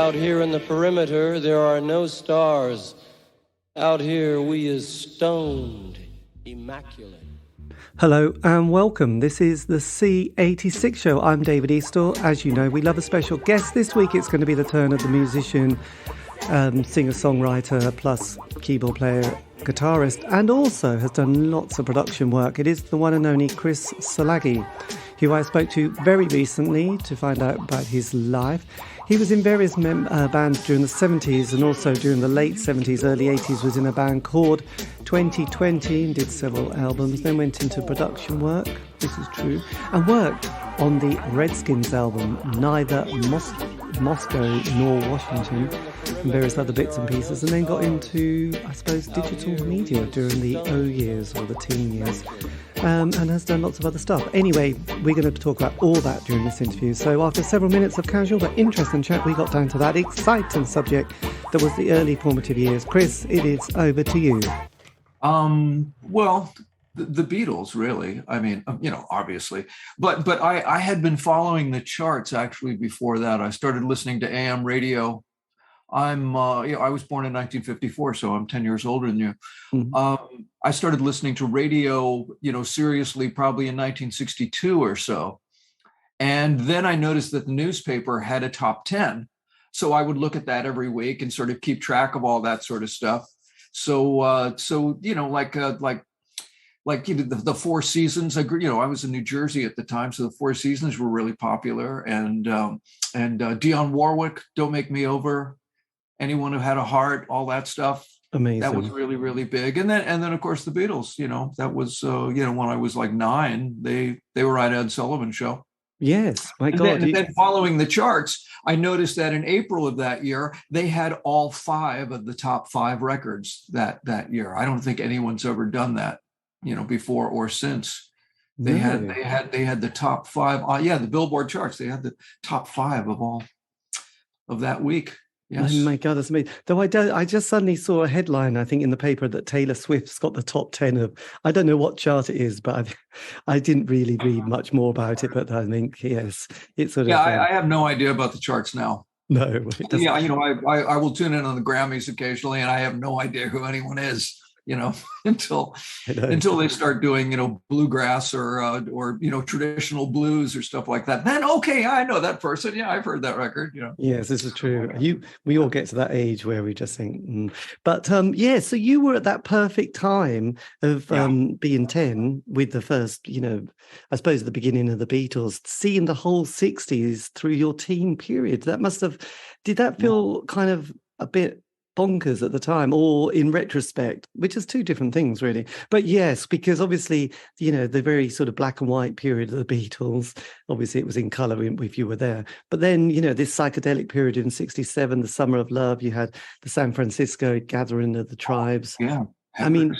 Out here in the perimeter, there are no stars. Out here, we is stoned, immaculate. Hello and welcome. This is the C86 show. I'm David Eastaugh. As you know, we love a special guest. This week it's going to be the turn of the musician, singer-songwriter, plus keyboard player, guitarist, and also has done lots of production work. It is the one and only Chris Silagyi, who I spoke to very recently to find out about his life. He was in various bands during the 70s and also during the late 70s, early 80s, was in a band called 2020 and did several albums, then went into production work, this is true, and worked on the Redskins album, Neither Moscow nor Washington, and various other bits and pieces, and then got into, I suppose, digital media during the O years or the teen years. And has done lots of other stuff. Anyway, we're going to talk about all that during this interview. So after several minutes of casual but interesting chat, we got down to that exciting subject that was the early formative years. Chris, it is over to you. Well, the Beatles, really. I mean, obviously. But I had been following the charts actually before that. I started listening to AM radio. I was born in 1954, so I'm 10 years older than you. Mm-hmm. I started listening to radio, seriously, probably in 1962 or so. And then I noticed that the newspaper had a top 10. So I would look at that every week and sort of keep track of all that sort of stuff. So the Four Seasons. I was in New Jersey at the time, so the Four Seasons were really popular. And Dionne Warwick, Don't Make Me Over. Anyone Who Had a Heart, all that stuff. Amazing. That was really, really big. And then of course the Beatles, that was, when I was like 9, they were on Ed Sullivan's show. Yes, my God. And then following the charts, I noticed that in April of that year, they had all 5 of the top 5 records that year. I don't think anyone's ever done that, before or since. They had the top 5. The Billboard charts. They had the top 5 of all of that week. Yes. Oh my God, that's amazing. Though I just suddenly saw a headline, I think, in the paper that Taylor Swift's got the top 10 of, I don't know what chart it is, but I didn't really read much more about it, but I think, yes, it's sort of... I have no idea about the charts now. No. I will tune in on the Grammys occasionally, and I have no idea who anyone is. Until they start doing, bluegrass or traditional blues or stuff like that. Then, okay, I know that person. Yeah, I've heard that record. Yes, this is true. We all get to that age where we just think, But so you were at that perfect time of being 10 with the first, I suppose the beginning of the Beatles, seeing the whole 60s through your teen period. Did that feel kind of a bit bonkers at the time, or in retrospect, which is two different things really? But yes, because obviously the very sort of black and white period of the Beatles, obviously it was in color if you were there, but then this psychedelic period in 67, the Summer of Love, you had the San Francisco Gathering of the Tribes. I mean,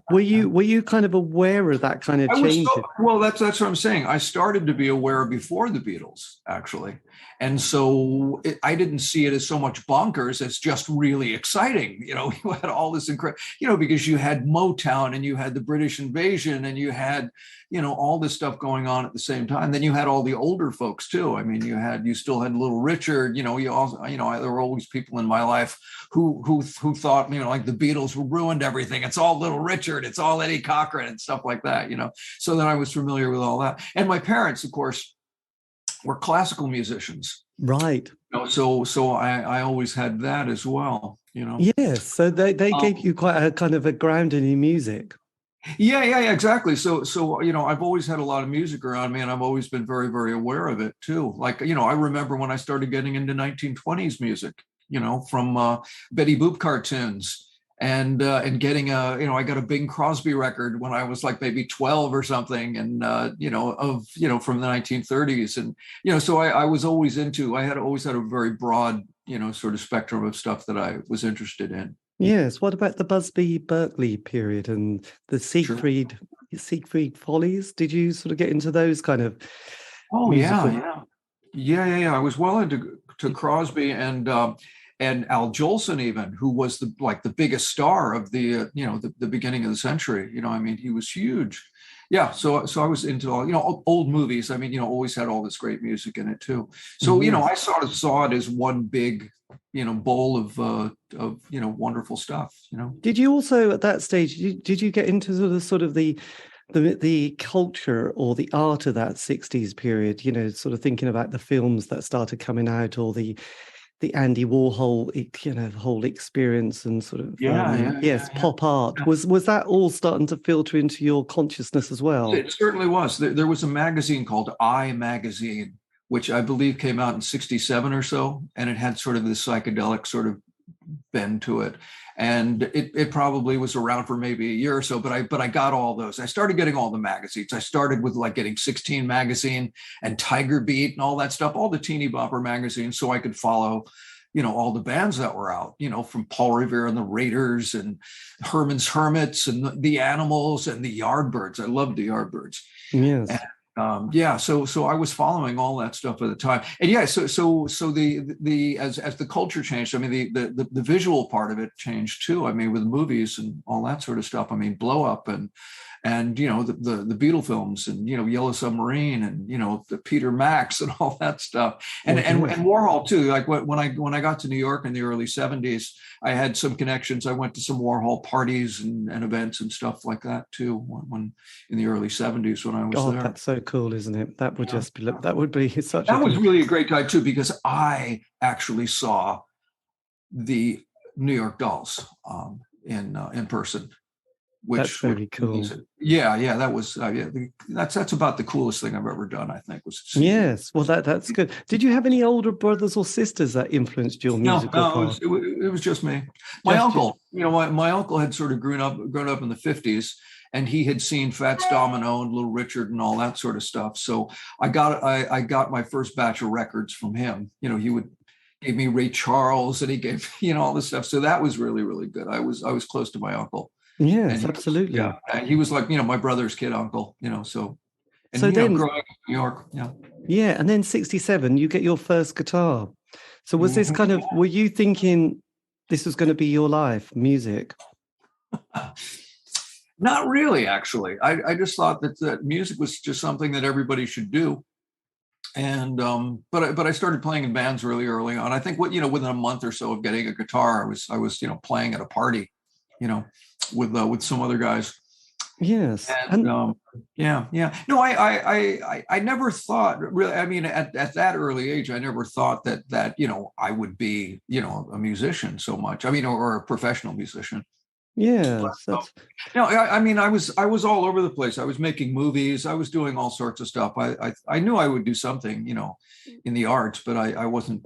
were you kind of aware of that kind of change? Well, that's what I'm saying. I started to be aware before the Beatles, actually. And so I didn't see it as so much bonkers as just really exciting. You had all this incredible, because you had Motown and you had the British invasion and you had, all this stuff going on at the same time. Then you had all the older folks too. I mean, you still had Little Richard, you also, there were always people in my life who thought, like the Beatles ruined everything. It's all Little Richard. It's all Eddie Cochran and stuff like that, So then I was familiar with all that. And my parents, of course, were classical musicians. Right. So I always had that as well, Yes. So they gave you quite a kind of a grounding in music. Yeah, exactly. So I've always had a lot of music around me, and I've always been very, very aware of it too. Like, I remember when I started getting into 1920s music, from Betty Boop cartoons. And getting I got a Bing Crosby record when I was like maybe 12 or something, and from the 1930s, and so I was always always had a very broad sort of spectrum of stuff that I was interested in. Yes. What about the Busby Berkeley period and the Siegfried Follies? Did you sort of get into those kind of? Oh yeah. I was well into Crosby and Al Jolson, even, who was the biggest star of the the beginning of the century. He was huge. Yeah, so I was into all, old movies. I mean, always had all this great music in it too. So, Yes. I sort of saw it as one big, bowl of wonderful stuff, Did you also at that stage, did you get into sort of the culture or the art of that 60s period, sort of thinking about the films that started coming out, or the Andy Warhol, whole experience, and sort of pop art. Yeah. Was that all starting to filter into your consciousness as well? It certainly was. There was a magazine called I Magazine, which I believe came out in 67 or so, and it had sort of this psychedelic sort of bend to it. And it probably was around for maybe a year or so, but I got all those. I started getting all the magazines. I started with like getting 16 Magazine and Tiger Beat and all that stuff, all the teeny bopper magazines, so I could follow, all the bands that were out, from Paul Revere and the Raiders and Herman's Hermits and the Animals and the Yardbirds. I loved the Yardbirds. Yes. And, so I was following all that stuff at the time, and so the as the culture changed, I mean the visual part of it changed too. I mean, with movies and all that sort of stuff. I mean, Blow Up and the Beatle films and Yellow Submarine and the Peter Max and all that stuff, and Warhol too. Like when I got to New York in the early 70s, I had some connections. I went to some Warhol parties and events and stuff like that too. When in the early 70s when I was there. That's so cool, isn't it? That would just be that would be such. That was really a great time too, because I actually saw the New York Dolls in person. Which that's very cool. Yeah, that was that's about the coolest thing I've ever done, I think. Yes, well, that's good. Did you have any older brothers or sisters that influenced your musical path? It was just me. My uncle, my uncle had sort of grown up in the 50s, and he had seen Fats Domino and Little Richard and all that sort of stuff. So I got my first batch of records from him. He would give me Ray Charles, and he gave all this stuff. So that was really, really good. I was close to my uncle. Yes, absolutely. And he was like, my brother's kid uncle, so. And then growing up in New York, Yeah, and then 67, you get your first guitar. So was this kind of, were you thinking this was going to be your life, music? Not really, actually. I just thought that music was just something that everybody should do. And but I started playing in bands really early on. I think within a month or so of getting a guitar, I was playing at a party, with some other guys. Yes. And No, I never thought really. I mean, at that early age, I never thought that I would be a musician so much. I mean, or a professional musician. Yeah. I mean, I was all over the place. I was making movies. I was doing all sorts of stuff. I knew I would do something, in the arts, but I wasn't,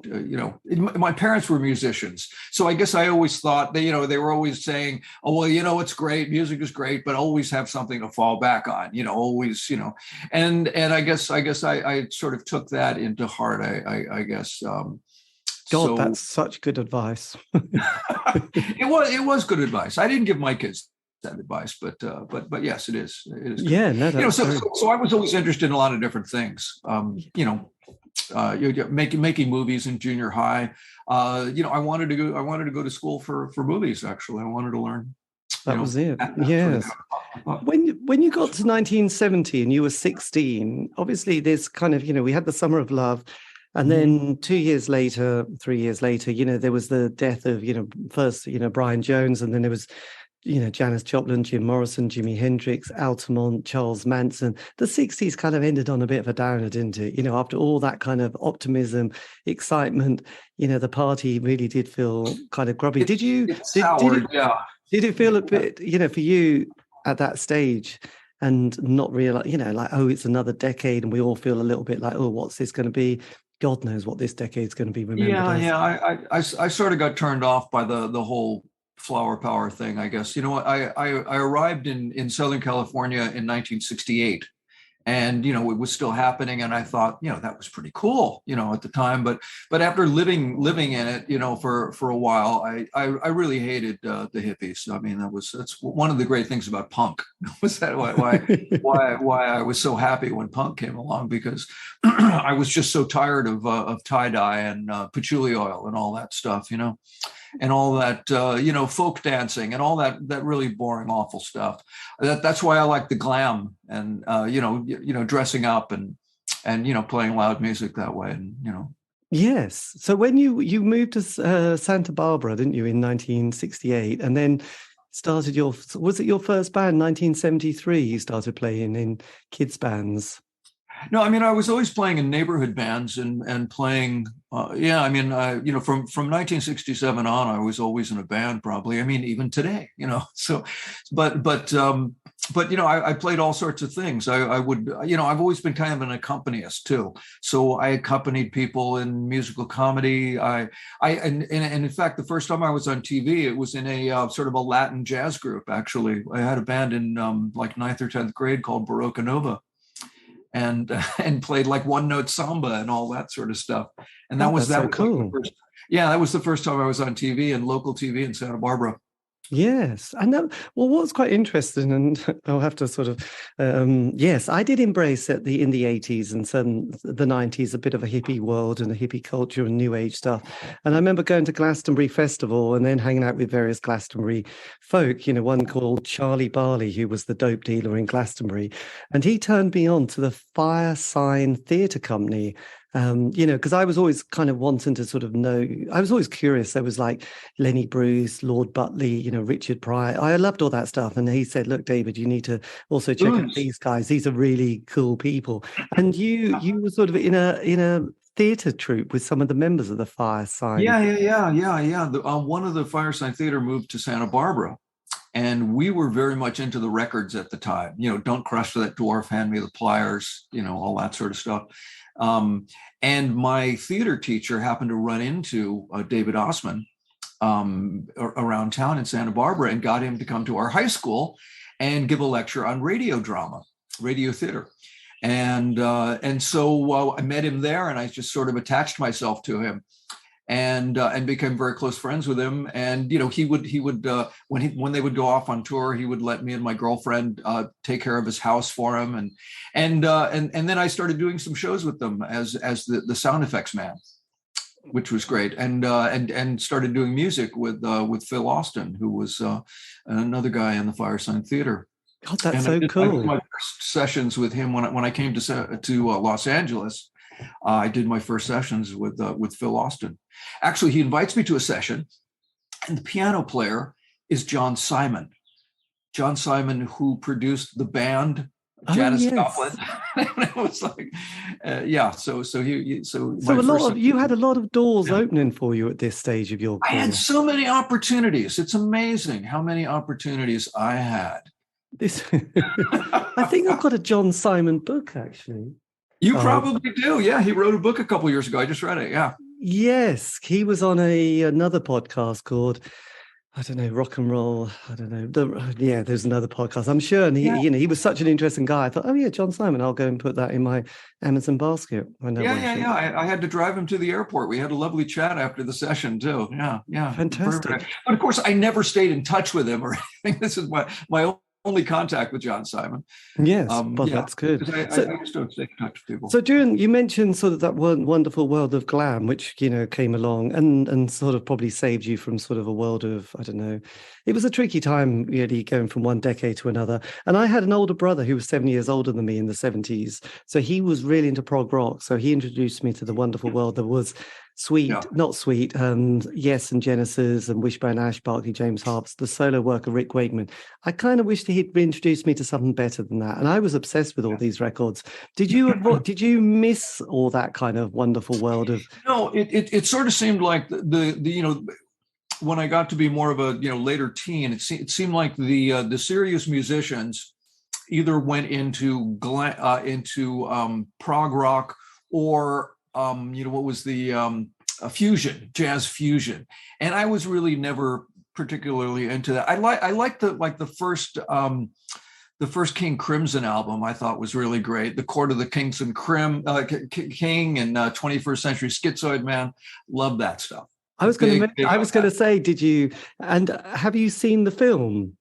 my parents were musicians. So I guess I always thought they were always saying, oh, well, it's great. Music is great, but always have something to fall back on, always, and I guess I sort of took that into heart, I guess. God, that's such good advice. It was good advice. I didn't give my kids that advice, but yes, it is. It is good. Yeah, no, that's so I was always interested in a lot of different things. Making movies in junior high. I wanted to go to school for movies. Actually, I wanted to learn. That was it. Yes. When you got to 1970 and you were 16, obviously this kind of we had the Summer of Love. And then 3 years later, there was the death of, first, Brian Jones, and then there was, Janis Joplin, Jim Morrison, Jimi Hendrix, Altamont, Charles Manson. The 60s kind of ended on a bit of a downer, didn't it? After all that kind of optimism, excitement, the party really did feel kind of grubby. Did it feel a bit, for you at that stage? And not realize, it's another decade, and we all feel a little bit like, oh, what's this going to be? God knows what this decade's going to be remembered as. I sort of got turned off by the whole flower power thing, I guess. I arrived in Southern California in 1968, and it was still happening, and I thought that was pretty cool at the time, but after living in it for a while, I really hated the hippies. I mean, that's one of the great things about punk. Was that why I was so happy when punk came along, because I was just so tired of tie-dye and patchouli oil and all that stuff, and all that, folk dancing and all that really boring, awful stuff. That's why I like the glam and, dressing up and playing loud music that way. And, Yes. So when you moved to Santa Barbara, didn't you, in 1968, and then started was it your first band, 1973, you started playing in kids' bands? No, I mean, I was always playing in neighborhood bands and playing. From 1967 on, I was always in a band. Probably, I mean, even today, So, I played all sorts of things. I would, I've always been kind of an accompanist too. So I accompanied people in musical comedy. And in fact, the first time I was on TV, it was in a sort of a Latin jazz group. Actually, I had a band in like 9th or 10th grade called Barocca Nova. And played like one note samba and all that sort of stuff. And that was cool. That was the first time I was on TV and local TV in Santa Barbara. Yes. And what was quite interesting, and I'll have to sort of, yes, I did embrace in the 80s and the 90s, a bit of a hippie world and a hippie culture and new age stuff. And I remember going to Glastonbury Festival and then hanging out with various Glastonbury folk, one called Charlie Barley, who was the dope dealer in Glastonbury. And he turned me on to the Fire Sign Theatre Company. Because I was always kind of wanting to sort of know, I was always curious. There was like Lenny Bruce, Lord Butley, Richard Pryor. I loved all that stuff. And he said, look, David, you need to also check out these guys. These are really cool people. And you were sort of in a theatre troupe with some of the members of the Fire Sign. Yeah. One of the Fire Sign Theater moved to Santa Barbara. And we were very much into the records at the time, Don't Crush That Dwarf, Hand Me the Pliers, all that sort of stuff. And my theater teacher happened to run into David Eastaugh around town in Santa Barbara and got him to come to our high school and give a lecture on radio theater. And so I met him there, and I just sort of attached myself to him and became very close friends with him. And he would when they would go off on tour, he would let me and my girlfriend take care of his house for him, and then I started doing some shows with them as the sound effects man, which was great, and started doing music with Phil Austin, who was another guy in the Fire Sign Theater. God, that's so cool. I did my first sessions with him when I came to Los Angeles. I did my first sessions with Phil Austin. Actually, he invites me to a session, and the piano player is John Simon. John Simon, who produced the band Janis Joplin. It was like, you had a lot of doors opening for you at this stage of your career. I had so many opportunities. It's amazing how many opportunities I had. I think I've got a John Simon book, actually. You probably do. Yeah, he wrote a book a couple of years ago. I just read it. Yeah. Yes, he was on another podcast called, I don't know, Rock and Roll. I don't know. There's another podcast, I'm sure. And he was such an interesting guy. I thought, oh yeah, John Simon. I'll go and put that in my Amazon basket. I had to drive him to the airport. We had a lovely chat after the session too. Yeah. Fantastic. Perfect. But of course, I never stayed in touch with him or anything. This is my only contact with John Simon. Yes, that's good. I just don't stay in touch with people. So you mentioned sort of that wonderful world of glam, which, came along and sort of probably saved you from sort of a world of, I don't know, it was a tricky time really going from one decade to another. And I had an older brother who was 7 years older than me in the 70s. So he was really into prog rock. So he introduced me to the wonderful world that was Not Sweet, Yes and Genesis and Wishbone Ash, Barclay James Harps, the solo work of Rick Wakeman. I kind of wished he'd introduced me to something better than that. And I was obsessed with all these records. Did you miss all that kind of wonderful world of? No, it sort of seemed like the when I got to be more of a later teen, it seemed like the serious musicians either went into prog rock or what was the fusion, jazz fusion, and I was really never particularly into that. I liked the first King Crimson album. I thought was really great. The Court of the King and 21st Century Schizoid Man. Love that stuff. I was going to say, did you? And have you seen the film?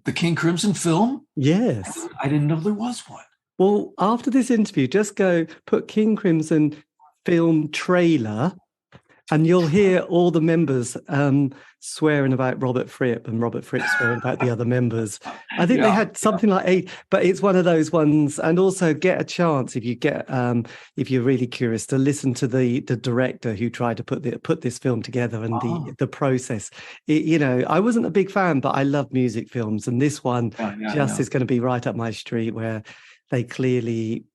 The King Crimson film? Yes. I didn't know there was one. Well, after this interview, just put King Crimson film trailer And you'll hear all the members swearing about Robert Fripp and Robert Fripp swearing about the other members. I think they had something like 8, but it's one of those ones. And also get a chance if you're really curious to listen to the director who tried to put this film together and the process. I wasn't a big fan, but I love music films, and this one is going to be right up my street, where they clearly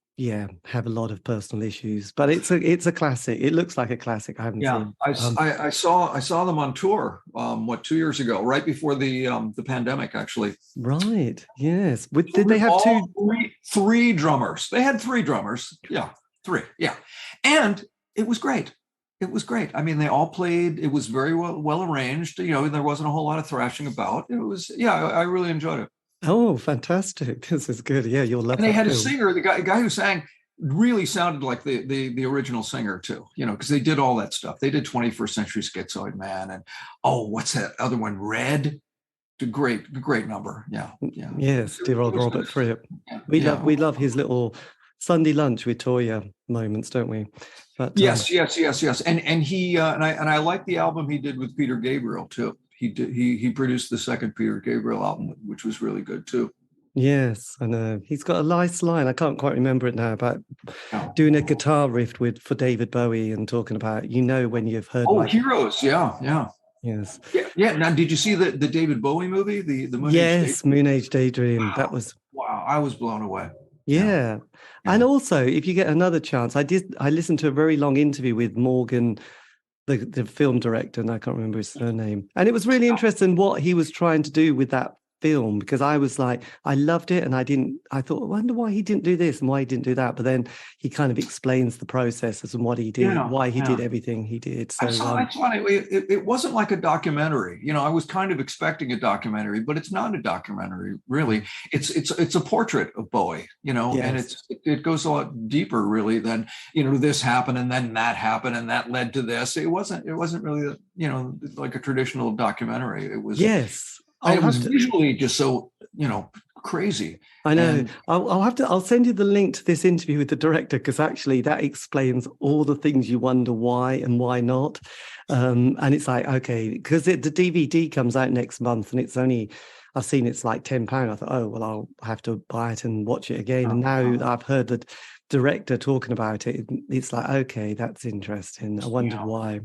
have a lot of personal issues, but it's a classic. It looks like a classic. I haven't seen. I saw them on tour 2 years ago, right before the pandemic, actually. Right. Yes. Did they have three drummers? They had 3 drummers. Yeah, 3. Yeah, and it was great. It was great. I mean, they all played. It was very well arranged. There wasn't a whole lot of thrashing about. It was. I really enjoyed it. Oh, fantastic. This is good. Yeah, you'll love it. And they had a singer, the guy who sang really sounded like the original singer too, because they did all that stuff. They did 21st Century Schizoid Man and what's that other one? Red. A great number. Yeah. Yes, dear old Robert Fripp. We love his little Sunday lunch with Toya moments, don't we? But yes. And he and I like the album he did with Peter Gabriel too. He produced the second Peter Gabriel album, which was really good too. Yes, I know. He's got a nice line. I can't quite remember it now, about doing a guitar riff for David Bowie and talking about, when you've heard. Heroes. Yeah. Yes. Yeah. Now, did you see the David Bowie movie, the Moon Age Daydream? Moon Age Daydream. Wow. That was. Wow. I was blown away. Yeah. And also, if you get another chance, I listened to a very long interview with Morgan, the film director, and I can't remember his surname. And it was really interesting what he was trying to do with that film, because I was like, I loved it, and I thought, I wonder why he didn't do this and why he didn't do that. But then he kind of explains the processes and what he did, why he did everything he did. So it wasn't like a documentary. I was kind of expecting a documentary, but it's not a documentary, really. It's a portrait of Bowie, and it goes a lot deeper, really, than, this happened and then that happened and that led to this. It wasn't really, like a traditional documentary. It was. Yes. It was visually just so, crazy. I know. I'll send you the link to this interview with the director, because actually that explains all the things you wonder why and why not. And it's like, okay, because the DVD comes out next month, and it's only, I've seen it's like £10. I thought, well, I'll have to buy it and watch it again. And now that I've heard the director talking about it, it's like, okay, that's interesting. I wondered why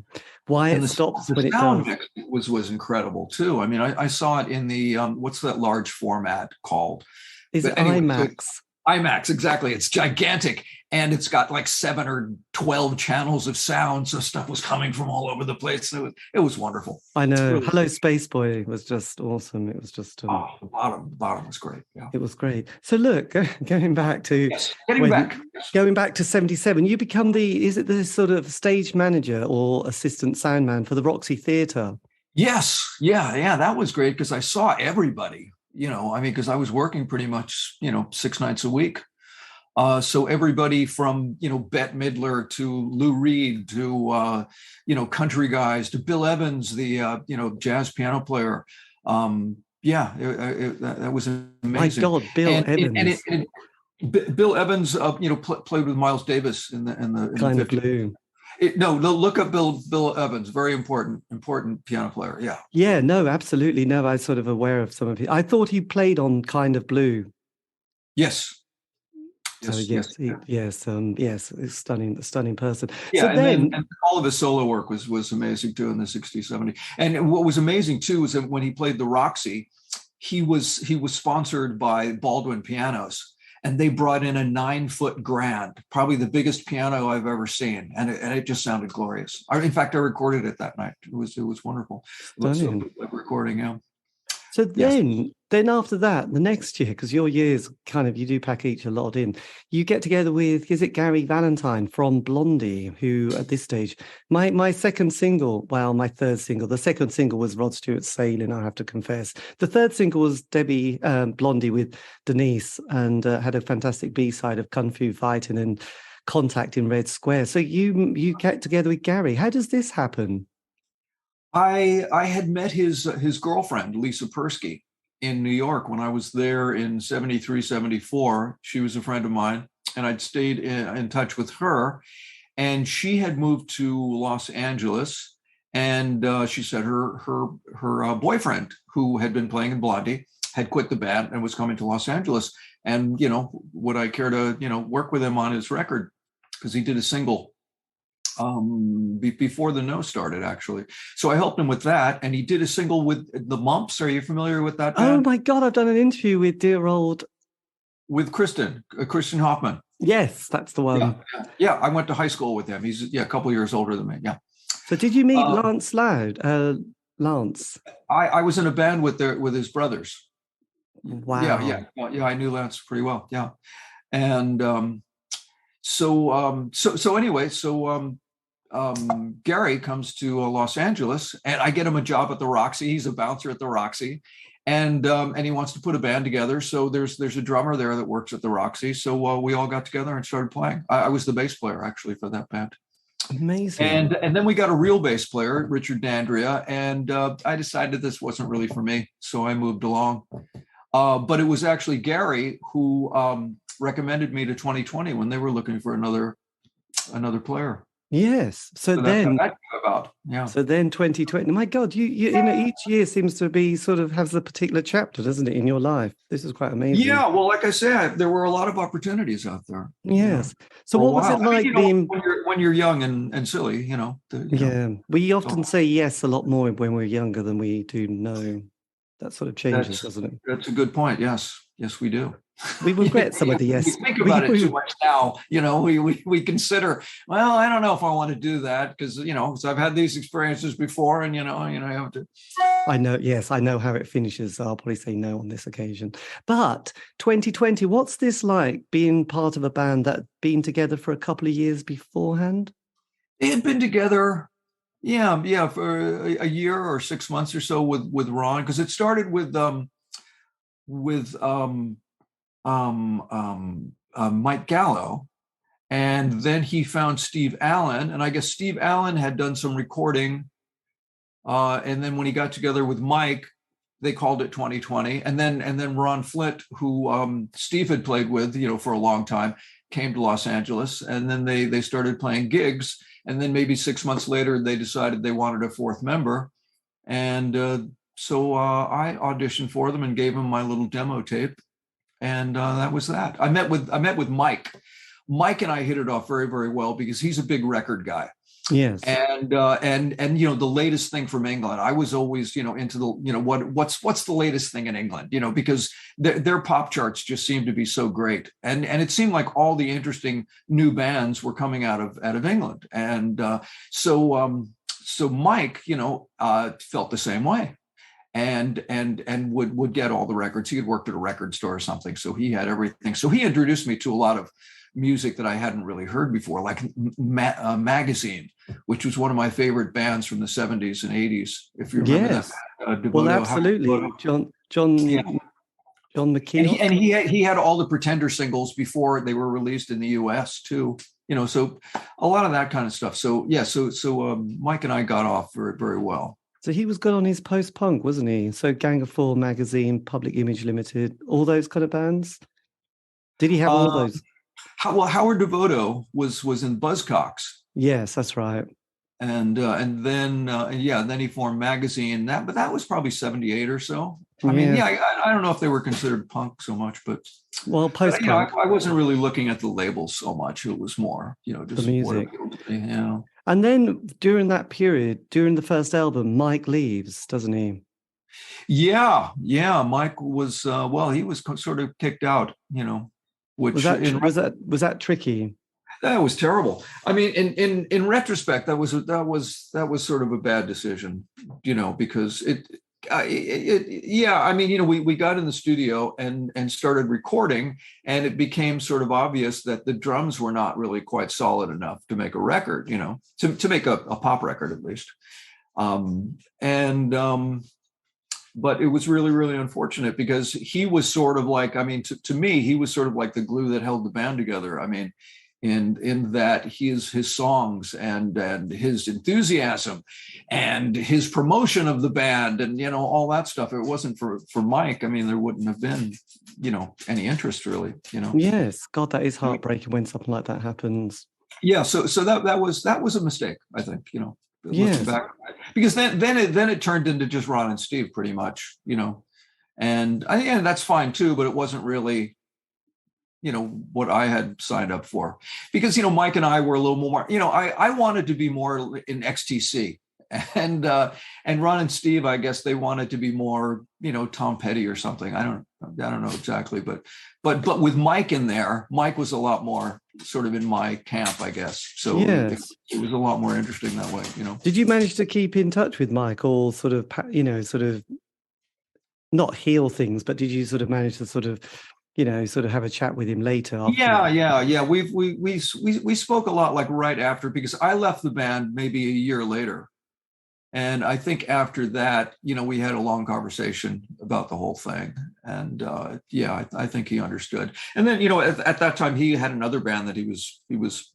it stops when it does. Was incredible too. I mean, I saw it in the what's that large format called? Is it IMAX? IMAX, exactly. It's gigantic, and it's got like 7 or 12 channels of sound, so stuff was coming from all over the place. It was wonderful. I know. Really Hello, Space Boy was just awesome. It was just the bottom was great. Yeah, it was great. So look, going back to going back to 77, you become is it the sort of stage manager or assistant sound man for the Roxy Theatre? Yes, yeah, that was great, because I saw everybody. Because I was working pretty much, 6 nights a week. So everybody from, Bette Midler to Lou Reed to, country guys to Bill Evans, the, jazz piano player. That was amazing. My God, Bill Evans. Bill Evans, played with Miles Davis in the Kind of Blue. No, look up Bill Evans. Very important piano player. Yeah. Yeah. No, absolutely. No, I was sort of aware of some of it. I thought he played on Kind of Blue. Yes. Yes. A stunning person. Yeah, so and all of his solo work was amazing too in the 60s, 70s. And what was amazing too was that when he played the Roxy, he was sponsored by Baldwin Pianos. And they brought in a 9-foot grand, probably the biggest piano I've ever seen, and it just sounded glorious. In fact, I recorded it that night. It was wonderful. It was so good, like recording, yeah. So then after that, the next year, because your years you do pack each a lot in, you get together with, is it Gary Valentine from Blondie, who at this stage, my second single, my third single, the second single was Rod Stewart's Sailing, I have to confess. The third single was Blondie with Denise, and had a fantastic B-side of Kung Fu Fighting and Contact in Red Square. So you get together with Gary. How does this happen? I had met his girlfriend, Lisa Persky, in New York when I was there in 73, 74. She was a friend of mine, and I'd stayed in touch with her. and she had moved to Los Angeles, and she said her boyfriend, who had been playing in Blondie, had quit the band and was coming to Los Angeles, and would I care to work with him on his record, because he did a single before the No started, actually. So I helped him with that, and he did a single with the Mumps. Are you familiar with that band? Oh my God, I've done an interview with dear old... With Kristen Hoffman. Yes, that's the one. Yeah, I went to high school with him. He's a couple years older than me. Yeah. So did you meet Lance Loud? Lance? I was in a band with his brothers. Wow. Yeah. I knew Lance pretty well. Yeah, and so anyway, Gary comes to Los Angeles, and I get him a job at the Roxy. He's a bouncer at the Roxy, and he wants to put a band together. So there's a drummer there that works at the Roxy. So we all got together and started playing. I was the bass player, actually, for that band. Amazing. And then we got a real bass player, Richard Dandria, and I decided this wasn't really for me, so I moved along. But it was actually Gary who recommended me to 2020 when they were looking for another player. Yes. So then that came about. Yeah. So then 2020. My God, you each year seems to be sort of has a particular chapter, doesn't it, in your life? This is quite amazing. Yeah. Well, like I said, there were a lot of opportunities out there. Yes. So what was it like being when you're young and silly? We often say yes a lot more when we're younger than we do know. That sort of changes, doesn't it? That's a good point. Yes, we do. We regret some of the yes. We think about it too much now. We consider, well, I don't know if I want to do that because, I've had these experiences before, and, I have to. I know. Yes, I know how it finishes. So I'll probably say no on this occasion. But 2020, what's this like being part of a band that had been together for a couple of years beforehand? They had been together. Yeah, for a year or 6 months or so with Ron, because it started with Mike Gallo, and then he found Steve Allen, and I guess Steve Allen had done some recording, and then when he got together with Mike, they called it 2020, and then Ron Flynt, who Steve had played with, for a long time, came to Los Angeles, and then they started playing gigs. And then maybe 6 months later, they decided they wanted a fourth member. And so I auditioned for them and gave them my little demo tape. And that was that. I met with Mike. Mike and I hit it off very, very well because he's a big record guy. Yes. And the latest thing from England. I was always, into the, what's the latest thing in England, because their pop charts just seemed to be so great. And it seemed like all the interesting new bands were coming out of England. And so Mike, felt the same way. And would get all the records. He had worked at a record store or something, so he had everything. So he introduced me to a lot of music that I hadn't really heard before, like Magazine, which was one of my favorite bands from the 70s and 80s. If you remember that. Well, absolutely, John McKean. And he had all the Pretender singles before they were released in the US too. So a lot of that kind of stuff. So yeah, so Mike and I got off very, very well. So he was good on his post-punk, wasn't he? So Gang of Four, Magazine, Public Image Limited, all those kind of bands. Did he have all those? Howard Devoto was in Buzzcocks. Yes, that's right. And then he formed Magazine. But that was probably 78 or so. I mean, I don't know if they were considered punk so much, but post-punk. I wasn't really looking at the labels so much. It was more, just the music. Yeah. And then during that period, during the first album, Mike leaves, doesn't he? Yeah. Mike was he was sort of kicked out, which was that tricky? That was terrible. I mean, in retrospect, that was sort of a bad decision, because we got in the studio and started recording, and it became sort of obvious that the drums were not really quite solid enough to make a record, to make a pop record at least. But it was really, really unfortunate because he was sort of like, to me, he was sort of like the glue that held the band together. I mean, in that his songs and his enthusiasm and his promotion of the band and all that stuff. It wasn't for Mike. I mean, there wouldn't have been any interest really. Yes, God, that is heartbreaking when something like that happens. Yeah, so that was a mistake, I think, looking Yes. back, because then it turned into just Ron and Steve pretty much, and that's fine too, but it wasn't really, what I had signed up for, because Mike and I were a little more, I wanted to be more in XTC, and Ron and Steve, I guess they wanted to be more, Tom Petty or something. I don't know exactly, but with Mike in there, Mike was a lot more sort of in my camp, I guess. So yes. it was a lot more interesting that way, Did you manage to keep in touch with Mike, or sort of, sort of not heal things, but did you sort of manage to sort of have a chat with him later? Yeah. We spoke a lot, like right after, because I left the band maybe a year later. And I think after that, we had a long conversation about the whole thing. And I think he understood. And then, at that time, he had another band that he was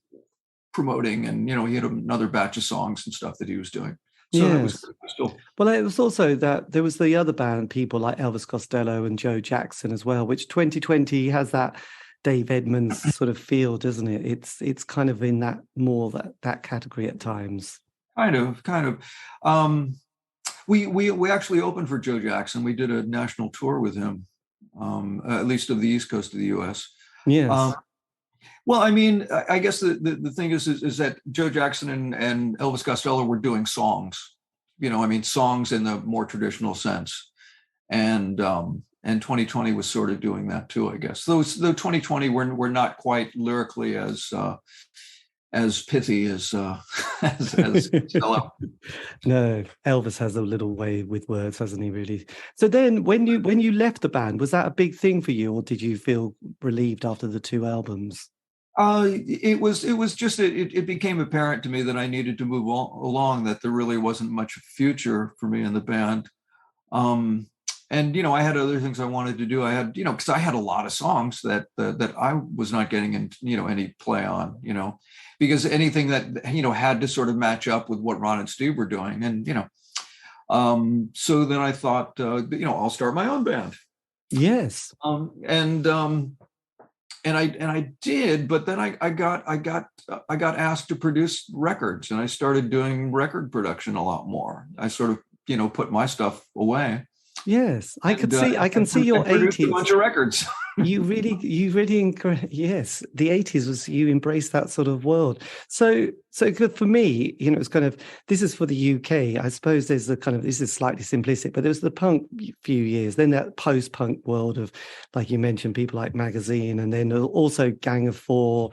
promoting, and, he had another batch of songs and stuff that he was doing. So that was still. Well, it was also that there was the other band, people like Elvis Costello and Joe Jackson as well, which 2020 has that Dave Edmunds sort of feel, doesn't it? It's kind of in that more that category at times. Kind of. We actually opened for Joe Jackson. We did a national tour with him, at least of the East Coast of the U.S. Yes. Well, I mean, I guess the thing is that Joe Jackson and Elvis Costello were doing songs, songs in the more traditional sense, and 2020 was sort of doing that too, I guess. Though 2020 were not quite lyrically as pithy as Costello. No, Elvis has a little way with words, hasn't he, really? So then when you left the band, was that a big thing for you, or did you feel relieved after the 2 albums? It was just, it became apparent to me that I needed to move along, that there really wasn't much future for me in the band. And, I had other things I wanted to do. I had, because I had a lot of songs that I was not getting any play on, because anything that, had to sort of match up with what Ron and Steve were doing. And, so then I thought, I'll start my own band. Yes. And I did, but then I got asked to produce records, and I started doing record production a lot more. I sort of, put my stuff away. Yes, I can see your 80s. A bunch of records. you really, yes, the 80s was, you embraced that sort of world. So for me, it's kind of, this is for the UK. I suppose there's the kind of, this is slightly simplistic, but there was the punk few years, then that post-punk world of, like you mentioned, people like Magazine, and then also Gang of Four,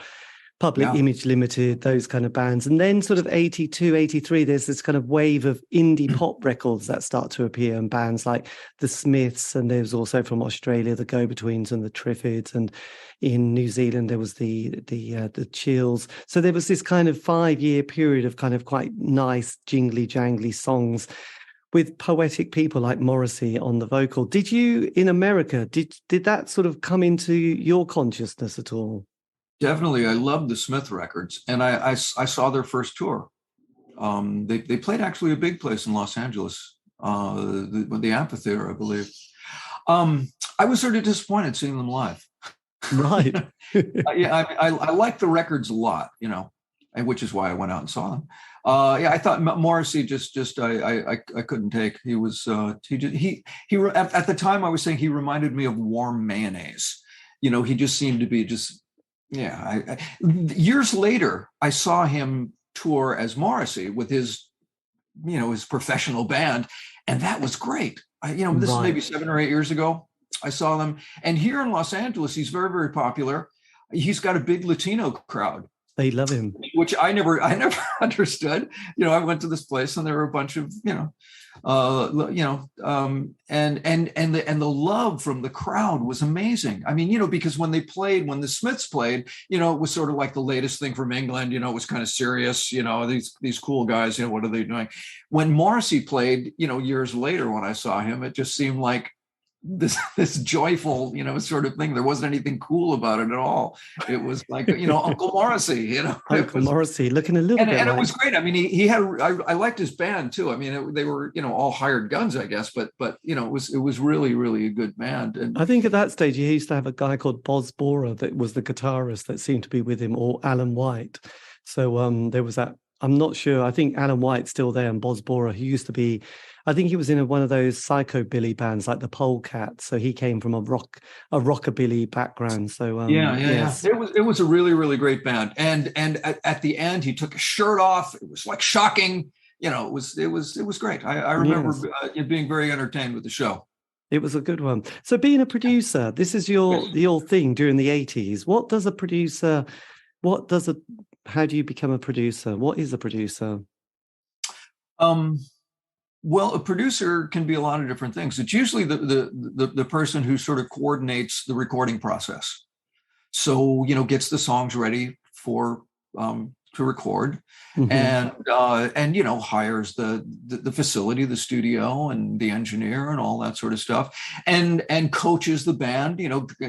Public Image Limited, those kind of bands. And then sort of 82, 83, there's this kind of wave of indie pop records that start to appear, and bands like the Smiths, and there's also from Australia, the Go-Betweens and the Triffids, and in New Zealand, there was the Chills. So there was this kind of 5-year period of kind of quite nice, jingly, jangly songs with poetic people like Morrissey on the vocal. Did you, in America, did that sort of come into your consciousness at all? Definitely. I loved the Smith records, and I saw their first tour. They played actually a big place in Los Angeles, the amphitheater, I believe. I was sort of disappointed seeing them live. Right. I liked the records a lot, and which is why I went out and saw them. I thought Morrissey just I couldn't take. He was he at the time I was saying he reminded me of warm mayonnaise. He just seemed to be just. Yeah. Years later, I saw him tour as Morrissey with his professional band, and that was great. This is maybe 7 or 8 years ago. I saw them, and here in Los Angeles, he's very, very popular. He's got a big Latino crowd. They love him, which I never understood. I went to this place, and there were a bunch of and the love from the crowd was amazing. I mean, because when the Smiths played, it was sort of like the latest thing from England. It was kind of serious. These cool guys. What are they doing? When Morrissey played, years later, when I saw him, it just seemed like this joyful, sort of thing. There wasn't anything cool about it at all. It was like, Uncle Morrissey, Uncle Morrissey looking a little bit. And it was great. I mean, he had, I liked his band too. I mean, they were, all hired guns, I guess, but it was really, really a good band. And I think at that stage, he used to have a guy called Boz Borer that was the guitarist that seemed to be with him, or Alan White, So there was that. I'm not sure. I think Alan White's still there, and Boz Bora, who used to be, I think he was in one of those psychobilly bands like the Polecats. So he came from a rockabilly background. So yes, It was a really, really great band. And at the end, he took his shirt off. It was like shocking. It was great. I remember being very entertained with the show. It was a good one. So being a producer, this is your thing during the 80s. How do you become a producer? What is a producer? Well, a producer can be a lot of different things. It's usually the person who sort of coordinates the recording process. So, gets the songs ready for to record, and hires the facility, the studio, and the engineer, and all that sort of stuff, and coaches the band.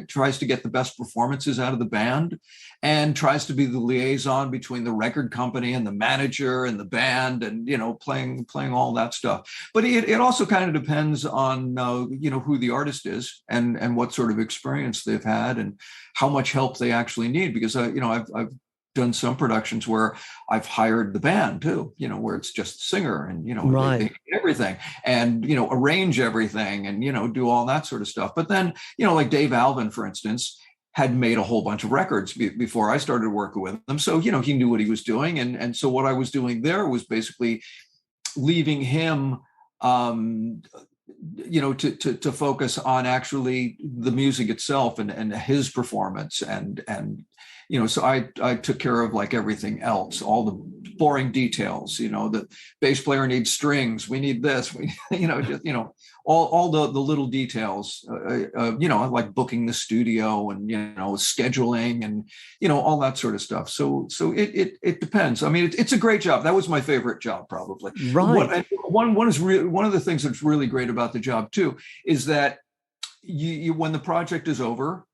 Tries to get the best performances out of the band, and tries to be the liaison between the record company and the manager and the band, and playing all that stuff. But it also kind of depends on who the artist is and what sort of experience they've had and how much help they actually need. Because I've done some productions where I've hired the band too, where it's just the singer and, right. they everything and, arrange everything and, do all that sort of stuff. But then, like Dave Alvin, for instance, had made a whole bunch of records before I started working with him. So, he knew what he was doing. And so what I was doing there was basically leaving him, to focus on actually the music itself and his performance and so I took care of like everything else, all the boring details. The bass player needs strings. We need this. All the little details. Like booking the studio and scheduling and all that sort of stuff. So it depends. I mean, it's a great job. That was my favorite job, probably. Right. One of the things that's really great about the job too is that you when the project is over,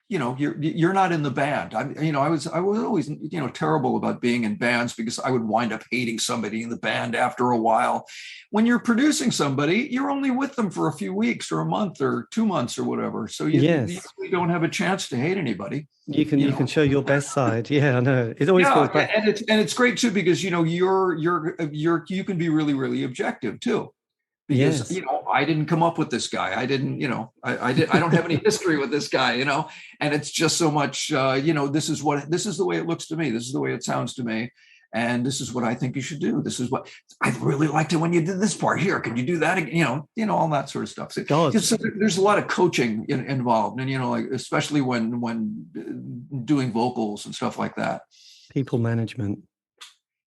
you're not in the band. I was always, terrible about being in bands because I would wind up hating somebody in the band after a while. When you're producing somebody, you're only with them for a few weeks or a month or 2 months or whatever. So you don't have a chance to hate anybody. You can show your best side. Yeah, I know. It always goes back. And it's great too, because, you can be really, really objective too. Because, I didn't come up with this guy. I didn't, I don't have any history with this guy, and it's just so much, this is the way it looks to me. This is the way it sounds to me. And this is what I think you should do. This is what I really liked it when you did this part here. Could you do that? All that sort of stuff. So there's a lot of coaching involved. And, like, especially when doing vocals and stuff like that. People management.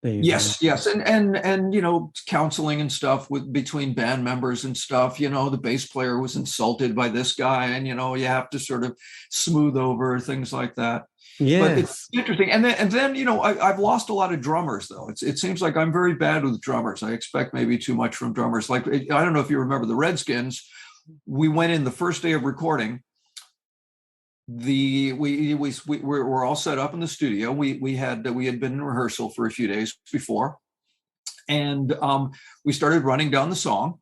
Yes. And counseling and stuff between band members and stuff. The bass player was insulted by this guy, and you have to sort of smooth over things like that. Yeah, but it's interesting. And then I've lost a lot of drummers though. It seems like I'm very bad with drummers. I expect maybe too much from drummers. Like, I don't know if you remember the Redskins. We went in the first day of recording. We were all set up in the studio. We had been in rehearsal for a few days before, and we started running down the song.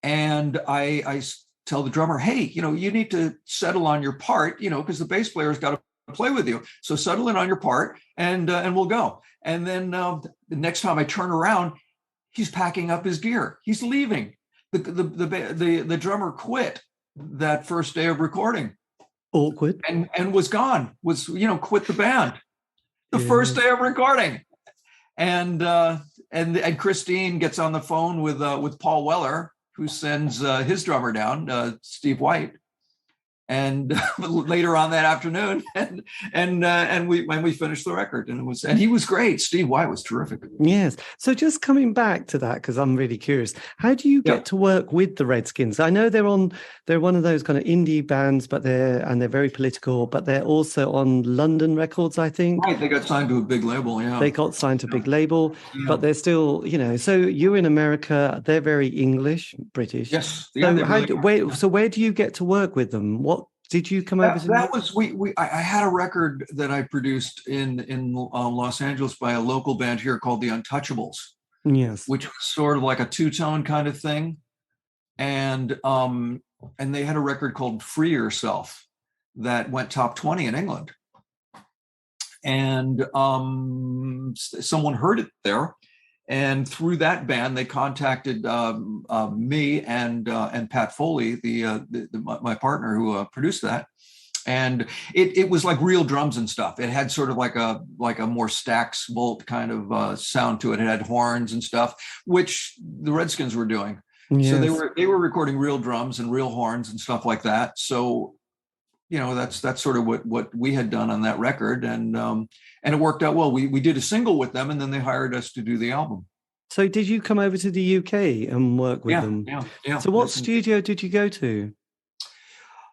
And I tell the drummer, hey, you need to settle on your part, because the bass player's got to play with you. So settle in on your part, and we'll go. And then the next time I turn around, he's packing up his gear. He's leaving. The drummer quit that first day of recording. Awkward. And was gone, quit the band the first day of recording. And Christine gets on the phone with Paul Weller, who sends his drummer down, Steve White. And later on that afternoon, and we finished the record, and he was great. Steve White was terrific. Yes. So just coming back to that, because I'm really curious, how do you get to work with the Redskins? I know they're one of those kind of indie bands, but they're very political, but they're also on London Records, I think. Right. They got signed to a big label. Yeah. They got signed to a big label, but they're still, So you're in America. They're very English, British. Yes. So where do you get to work with them? What did you come over to? That was I had a record that I produced in Los Angeles by a local band here called the Untouchables. Yes, which was sort of like a two-tone kind of thing, and they had a record called Free Yourself that went top 20 in England. And someone heard it there. And through that band, they contacted me and Pat Foley, my partner who produced that. And it was like real drums and stuff. It had sort of like a more Stax Volt kind of sound to it. It had horns and stuff, which the Redskins were doing. Yes. So they were recording real drums and real horns and stuff like that. So, that's sort of what we had done on that record, and it worked out well. We did a single with them, and then they hired us to do the album. So did you come over to the UK and work with them? Yeah. So what studio did you go to?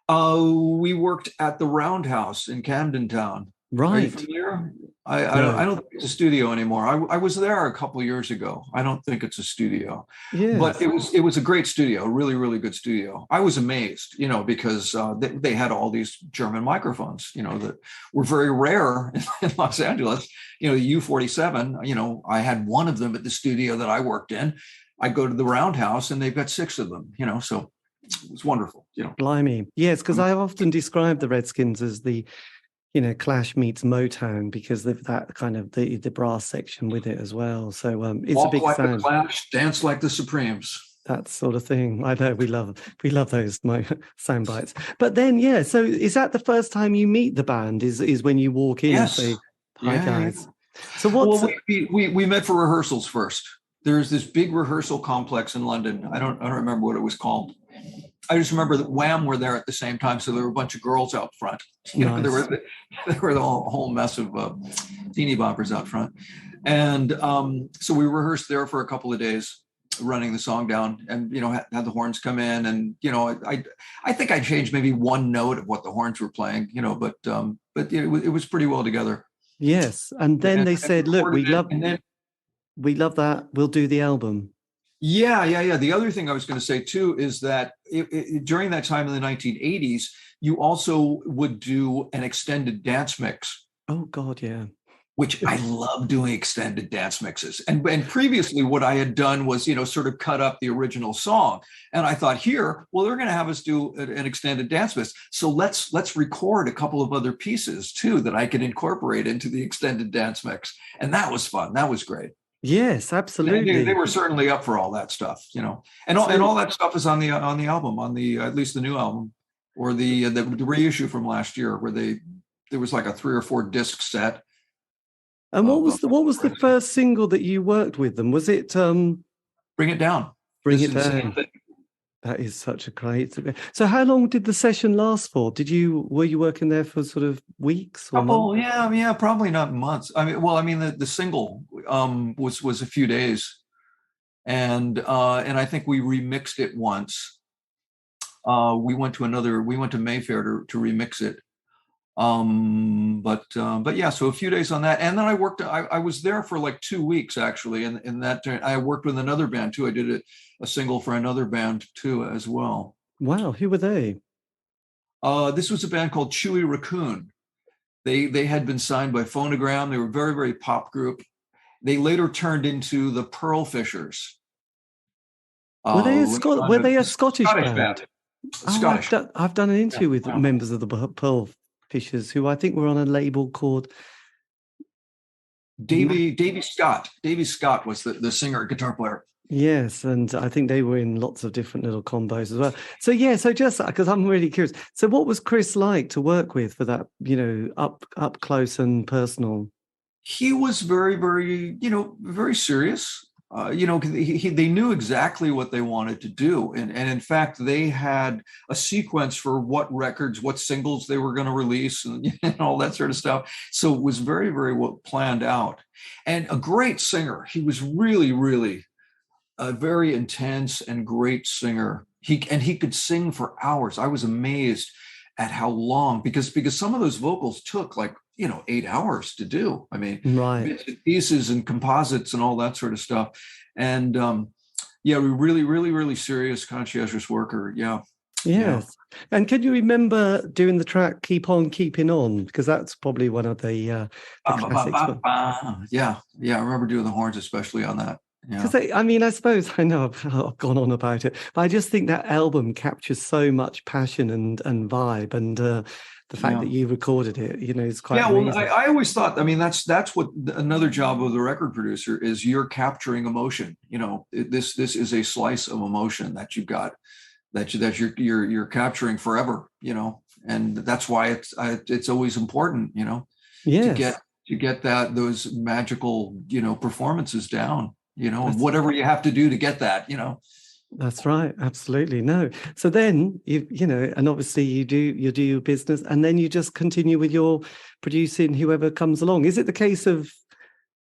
We worked at the Roundhouse in Camden Town. Right. Are you familiar? I don't think it's a studio anymore. I was there a couple of years ago. I don't think it's a studio. Yeah. But it was a great studio, really, really good studio. I was amazed, because they had all these German microphones, that were very rare in Los Angeles. The U-47, I had one of them at the studio that I worked in. I go to the Roundhouse and they've got 6 of them, so it was wonderful, Blimey. Yes, because I often describe the Redskins as the, Clash meets Motown, because of that kind of the brass section with it as well. So it's Walk a big like sound. The Clash, dance like the Supremes. That sort of thing. I know we love those sound bites. But then, so is that the first time you meet the band? Is when you walk in and say, "Hi guys." Yeah. So what's we met for rehearsals first. There's this big rehearsal complex in London. I don't remember what it was called. I just remember that Wham were there at the same time, so there were a bunch of girls out front. Nice. There were the whole mess of teeny boppers out front, and so we rehearsed there for a couple of days, running the song down, and had the horns come in, and I think I changed maybe one note of what the horns were playing, but it was pretty well together. Yes, and then they said, "Look, we love that. We'll do the album." Yeah. The other thing I was going to say too is that during that time in the 1980s, you also would do an extended dance mix. Oh God, yeah. Which I love doing extended dance mixes. And previously what I had done was, sort of cut up the original song. And I thought they're going to have us do an extended dance mix. So let's record a couple of other pieces too that I could incorporate into the extended dance mix. And that was fun. That was great. Yes, absolutely. They were certainly up for all that stuff, and all that stuff is on the album, at least the new album, or the reissue from last year, where there was like a 3 or 4 disc set. And what was the first single that you worked with them? Was it Bring It Down? Bring It Down. That is such a great. So how long did the session last for? Were you working there for sort of weeks? Or months? Yeah, probably not months. The single was a few days, and I think we remixed it once. We went to Mayfair to remix it. But yeah, so a few days on that, and then I was there for like 2 weeks actually, and in that I worked with another band too. I did a single for another band too as well. Wow, who were they? This was a band called Chewy Raccoon. They had been signed by Phonogram. They were a very, very pop group. They later turned into the Pearl Fishers. Were they a Scottish band? Scottish. I've done an interview with members of the Pearl Fishers, who I think were on a label called Davy Scott. Davy Scott was the singer, guitar player. Yes, and I think they were in lots of different little combos as well. So just because I'm really curious. So what was Chris like to work with for that, up close and personal? He was very, very, very serious. They knew exactly what they wanted to do. And in fact, they had a sequence for what records, what singles they were going to release and all that sort of stuff. So it was very, very well planned out. And a great singer. He was really, really a very intense and great singer. He could sing for hours. I was amazed at how long, because some of those vocals took 8 hours to do. I mean, right. Pieces and composites and all that sort of stuff. And we really, really, really serious, conscientious worker. Yeah. Yes. Yeah. And can you remember doing the track Keep On Keeping On? Because that's probably one of the classics. Yeah. I remember doing the horns, especially on that. Yeah. I mean, I suppose I know I've gone on about it, but I just think that album captures so much passion and vibe, and the fact Yeah. that you recorded it, is quite Yeah, well, amazing. I always thought, I mean, that's what another job of the record producer is. You're capturing emotion. This is a slice of emotion that you've got that you're capturing forever. And that's why it's always important. To Yes, get those magical performances down. And that's whatever you have to do to get that. that's right. Absolutely. No. So then and obviously you do your business, and then you just continue with your producing whoever comes along. Is it the case of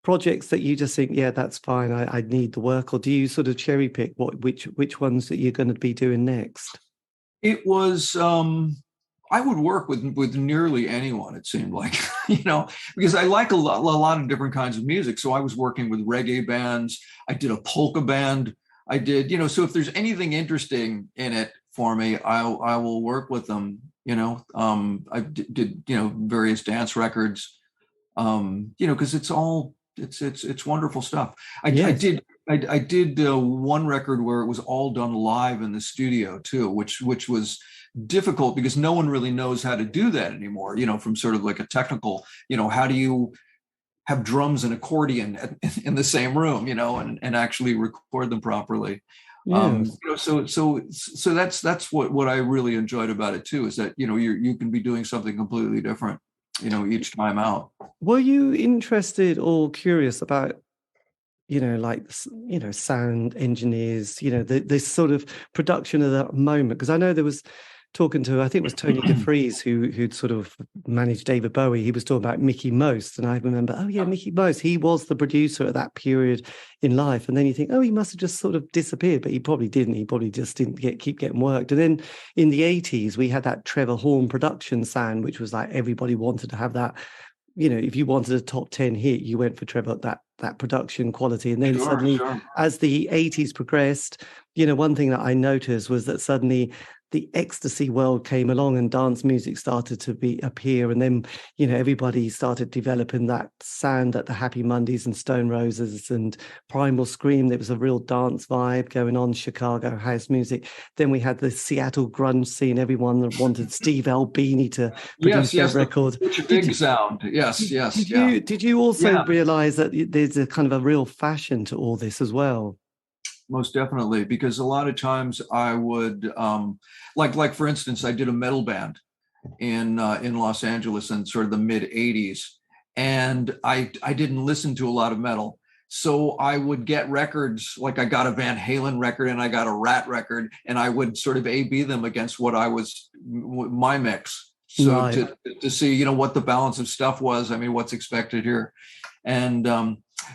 projects that you just think, yeah, that's fine, I need the work, or do you sort of cherry pick which ones that you're going to be doing next? It was I would work with nearly anyone, it seemed like, because I like a lot of different kinds of music. So I was working with reggae bands. I did a polka band. I did, so if there's anything interesting in it for me, I will work with them. I did various dance records. Because it's wonderful stuff. Yes. I did one record where it was all done live in the studio too, which was difficult because no one really knows how to do that anymore. From sort of like a technical, how do you have drums and accordion in the same room, and actually record them properly. Yes. So that's what I really enjoyed about it too, is that you can be doing something completely different, each time out. Were you interested or curious about sound engineers, this sort of production of that moment? Because I know there was talking to, I think it was Tony DeFries who'd sort of managed David Bowie. He was talking about Mickey Most, and I remember, oh yeah, Mickey Most, he was the producer at that period in life. And then you think, oh, he must have just sort of disappeared, but he probably didn't. He probably just didn't keep getting worked. And then in the 80s, we had that Trevor Horn production sound, which was like everybody wanted to have that. If you wanted a top 10 hit, you went for Trevor, that production quality. And then suddenly, as the 80s progressed, one thing that I noticed was that suddenly the ecstasy world came along and dance music started to appear. And then, everybody started developing that sound that the Happy Mondays and Stone Roses and Primal Scream. There was a real dance vibe going on, Chicago house music. Then we had the Seattle grunge scene. Everyone wanted Steve Albini to produce their record. Such a big sound. Yes. Did you also realize that there's a kind of a real fashion to all this as well? Most definitely, because a lot of times I would like for instance, I did a metal band in Los Angeles in sort of the mid 80s, and I didn't listen to a lot of metal. So I would get records, like I got a Van Halen record and I got a Rat record, and I would sort of A/B them against what my mix. So right. to see, what the balance of stuff was. I mean, what's expected here. And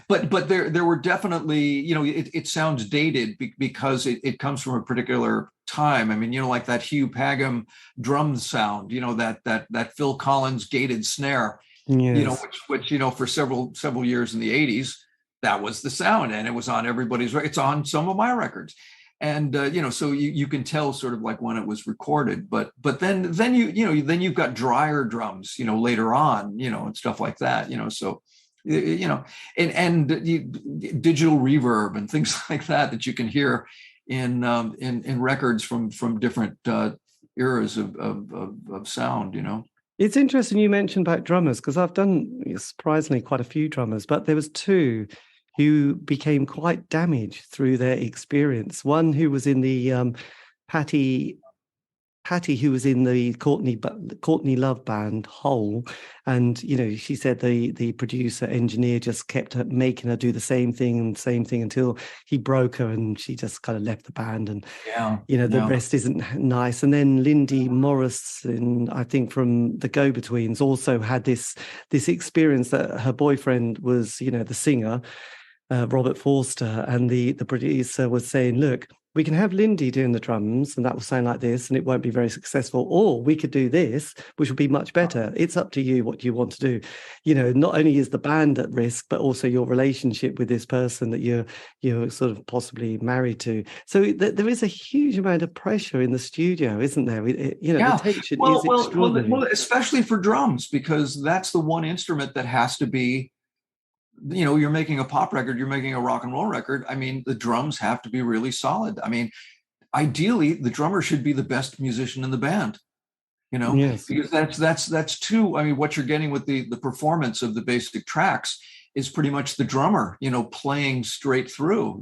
but there were definitely, it sounds dated because it comes from a particular time. I mean, like that Hugh Padgham drum sound, that Phil Collins gated snare, yes. which for several years in the 80s, that was the sound, and it was on everybody's. It's on some of my records. And so you can tell sort of like when it was recorded, but then you've got drier drums, later on, and stuff like that, so and digital reverb and things like that you can hear in records from different eras of sound. It's interesting you mentioned about drummers, because I've done surprisingly quite a few drummers, but there was two who became quite damaged through their experience. One who was in the Patty, who was in the Courtney Love band Hole, and she said the producer engineer just kept making her do the same thing until he broke her, and she just kind of left the band. And the rest isn't nice. And then Lindy Morris, I think from the Go-Betweens, also had this experience that her boyfriend was the singer, Robert Forster, and the producer was saying, look, we can have Lindy doing the drums and that will sound like this and it won't be very successful, or we could do this, which will be much better. It's up to you what you want to do. Not only is the band at risk, but also your relationship with this person that you're sort of possibly married to. So there is a huge amount of pressure in the studio, isn't there? The tension is extraordinary. Well, especially for drums, because that's the one instrument that has to be you're making a pop record, you're making a rock and roll record. I mean, the drums have to be really solid. I mean, ideally, the drummer should be the best musician in the band, Yes. because that's too. I mean, what you're getting with the performance of the basic tracks is pretty much the drummer, playing straight through,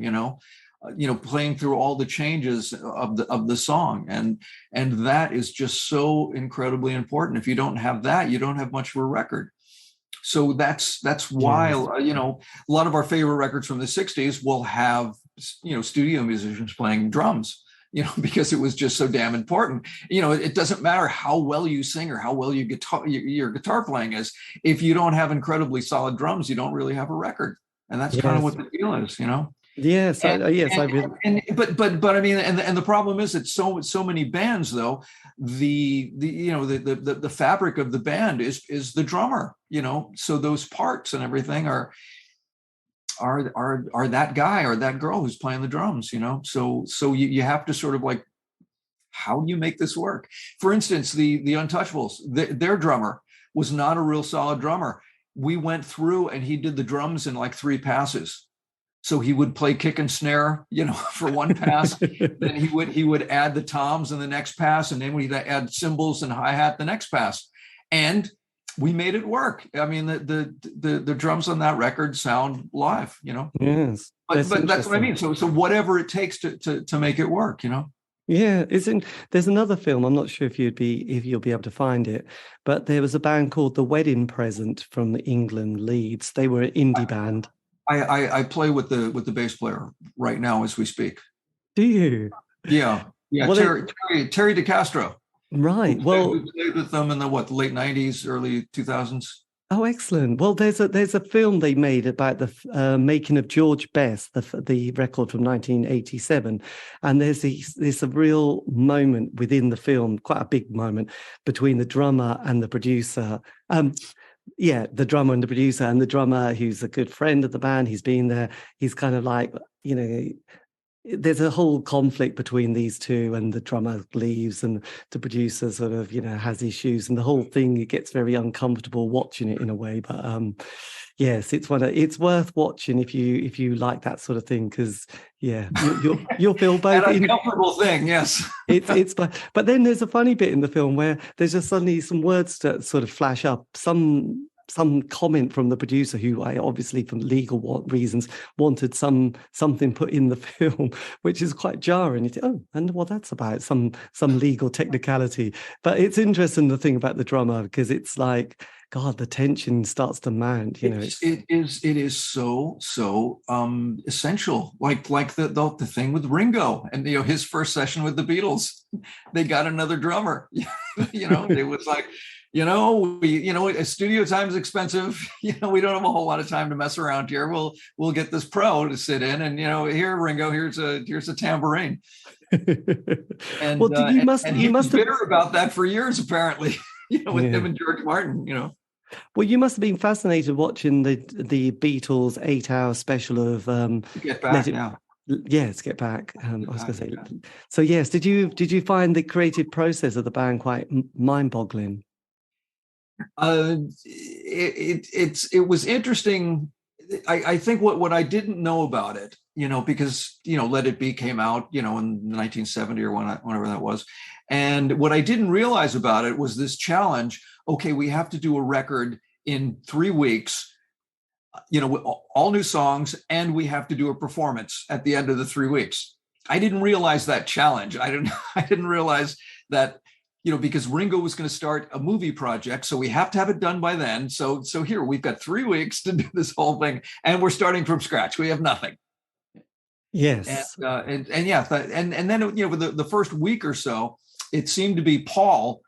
playing through all the changes of the song, and that is just so incredibly important. If you don't have that, you don't have much of a record. So that's why, a lot of our favorite records from the 60s will have, studio musicians playing drums, because it was just so damn important. It doesn't matter how well you sing or how well your guitar playing is. If you don't have incredibly solid drums, you don't really have a record. And that's kind of what the deal is, Yes, but I mean, and the problem is that so many bands, though, the fabric of the band is the drummer, so those parts and everything are that guy or that girl who's playing the drums, so you have to sort of like, how do you make this work? For instance, the Untouchables, their drummer was not a real solid drummer. We went through and he did the drums in like 3 passes. So he would play kick and snare, for one pass. Then he would add the toms in the next pass, and then we'd add cymbals and hi-hat the next pass. And we made it work. I mean, the drums on that record sound live, Yes. But that's what I mean. So whatever it takes to make it work, Yeah, there's another film. I'm not sure if you'll be able to find it, but there was a band called The Wedding Present from England, Leeds. They were an indie band. I play with the bass player right now as we speak. Do you? Yeah. Well, Terry DeCastro. Right. We played with them in the late 90s, early 2000s. Oh, excellent. Well, there's a film they made about the making of George Best, the record from 1987, and there's a real moment within the film, quite a big moment, between the drummer and the producer. The drummer and the producer, and the drummer, who's a good friend of the band, he's been there. He's kind of like, there's a whole conflict between these two, and the drummer leaves and the producer sort of, has issues, and the whole thing, it gets very uncomfortable watching it in a way. But yes, it's worth watching if you like that sort of thing, because you'll feel both an uncomfortable thing. Yes. But then there's a funny bit in the film where there's just suddenly some words that sort of flash up, some comment from the producer, who I obviously, for legal reasons, wanted something put in the film, which is quite jarring. You think, oh, and what that's about, some legal technicality. But it's interesting, the thing about the drummer, because it's like, God, the tension starts to mount. It is so essential. Like the thing with Ringo and his first session with the Beatles, they got another drummer. It was like, studio time is expensive. We don't have a whole lot of time to mess around here. We'll get this pro to sit in, and here, Ringo, here's a tambourine. And well, you must have bitter about that for years, apparently. With him and George Martin. Well, you must have been fascinated watching the Beatles 8-hour special of Get Back now. Yes, Get Back. I was going to say. So yes, did you find the creative process of the band quite mind-boggling? It was interesting. I think what I didn't know about it, because Let It Be came out, in 1970 or whenever that was, and what I didn't realize about it was this challenge. Okay, we have to do a record in 3 weeks, all new songs, and we have to do a performance at the end of the 3 weeks. I didn't realize that challenge. I didn't realize that, because Ringo was going to start a movie project, so we have to have it done by then. So here we've got 3 weeks to do this whole thing, and we're starting from scratch. We have nothing. Yes, and then with the first week or so, it seemed to be Paul,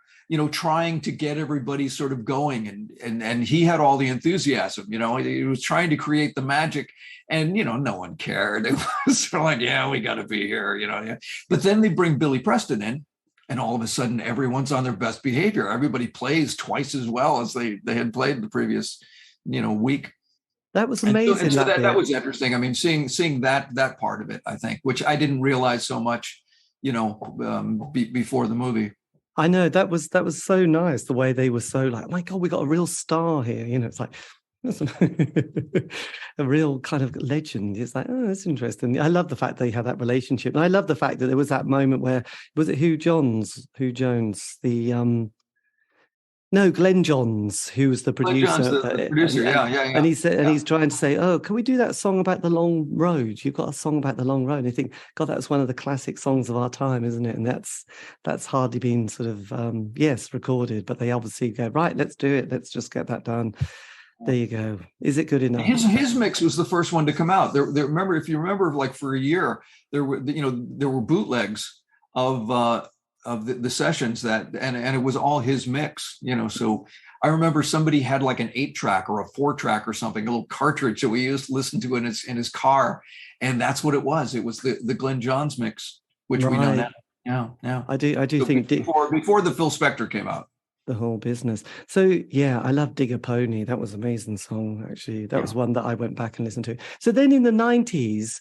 trying to get everybody sort of going, and he had all the enthusiasm. He was trying to create the magic, and no one cared. It was sort of like, yeah, we got to be here, Yeah. But then they bring Billy Preston in. And all of a sudden, everyone's on their best behavior. Everybody plays twice as well as they had played the previous, week. That was amazing. And so that was interesting. I mean, seeing that part of it, I think, which I didn't realize so much, before the movie. I know that was so nice, the way they were so like, oh my God, we got a real star here. It's like, That's a real kind of legend. It's like, oh, that's interesting. I love the fact they had that relationship. And I love the fact that there was that moment where, was it Hugh Jones, no, Glenn Johns, who was the Glenn John's producer. the producer. And he said, and he's trying to say, oh, can we do that song about the long road? You've got a song about the long road. And I think, God, that's one of the classic songs of our time, isn't it? And that's hardly been sort of, recorded, but they obviously go, right, let's do it. Let's just get that done. There you go. Is it good enough? His mix was the first one to come out. Remember, if you remember, like for a year, there were bootlegs of the sessions and it was all his mix. So I remember somebody had like an 8-track or a 4-track or something, a little cartridge that we used to listen to in his car, and that's what it was. It was the Glenn Johns mix, which we know now. Yeah. I do think before the Phil Spector came out. The whole business. So yeah, I love Dig a Pony. That was an amazing song, actually. That was one that I went back and listened to. So then in the 90s,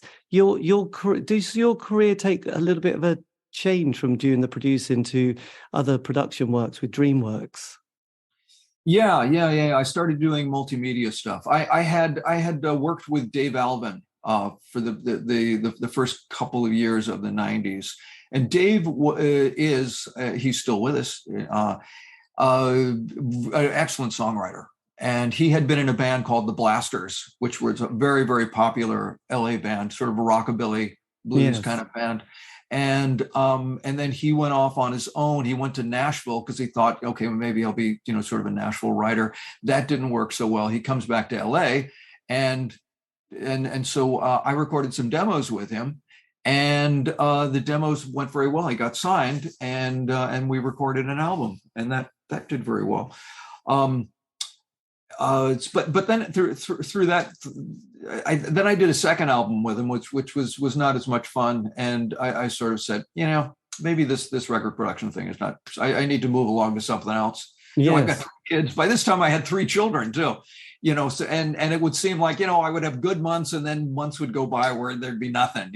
does your career take a little bit of a change from doing the producing to other production works with DreamWorks? Yeah. I started doing multimedia stuff. I had worked with Dave Alvin for the first couple of years of the 90s, and Dave he's still with us. An excellent songwriter. And he had been in a band called the Blasters, which was a very, very popular LA band, sort of a rockabilly blues kind of band. And then he went off on his own. He went to Nashville because he thought, okay, well, maybe I'll be, sort of a Nashville writer. That didn't work so well. He comes back to LA, and so I recorded some demos with him. And the demos went very well. He got signed, and we recorded an album, and that did very well. But then through that, I did a second album with him, which was not as much fun. And I sort of said, maybe this record production thing is not. I need to move along to something else. Yes. I've got 3 kids. By this time, I had 3 children too. So and it would seem like I would have good months, and then months would go by where there'd be nothing.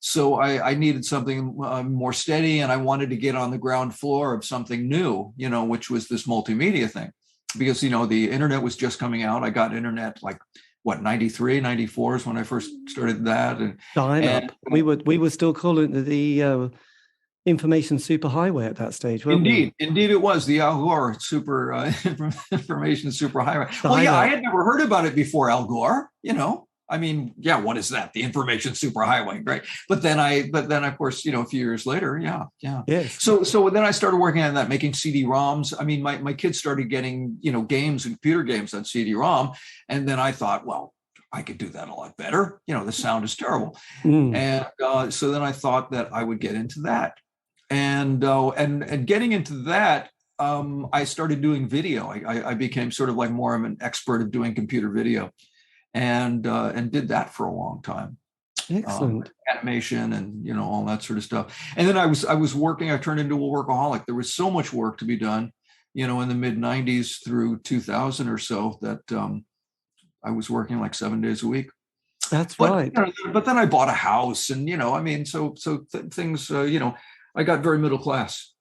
So I needed something more steady, and I wanted to get on the ground floor of something new. Which was this multimedia thing, because the internet was just coming out. I got internet like 93, 94 is when I first started that. And we were still calling it the information superhighway at that stage, weren't we? Indeed it was the Al Gore information superhighway. I had never heard about it before Al Gore. What is that? The information superhighway, right? But then of course, a few years later, Yes. So then I started working on that, making CD-ROMs. I mean, my kids started getting games and computer games on CD-ROM, and then I thought, well, I could do that a lot better. The sound is terrible, and so then I thought that I would get into that. And getting into that, I started doing video. I became sort of like more of an expert at doing computer video, and did that for a long time. Excellent. Animation and all that sort of stuff. And then I was working. I turned into a workaholic. There was so much work to be done, in the mid 90s through 2000 or so, that I was working like 7 days a week. That's right. But then I bought a house, and things. I got very middle class,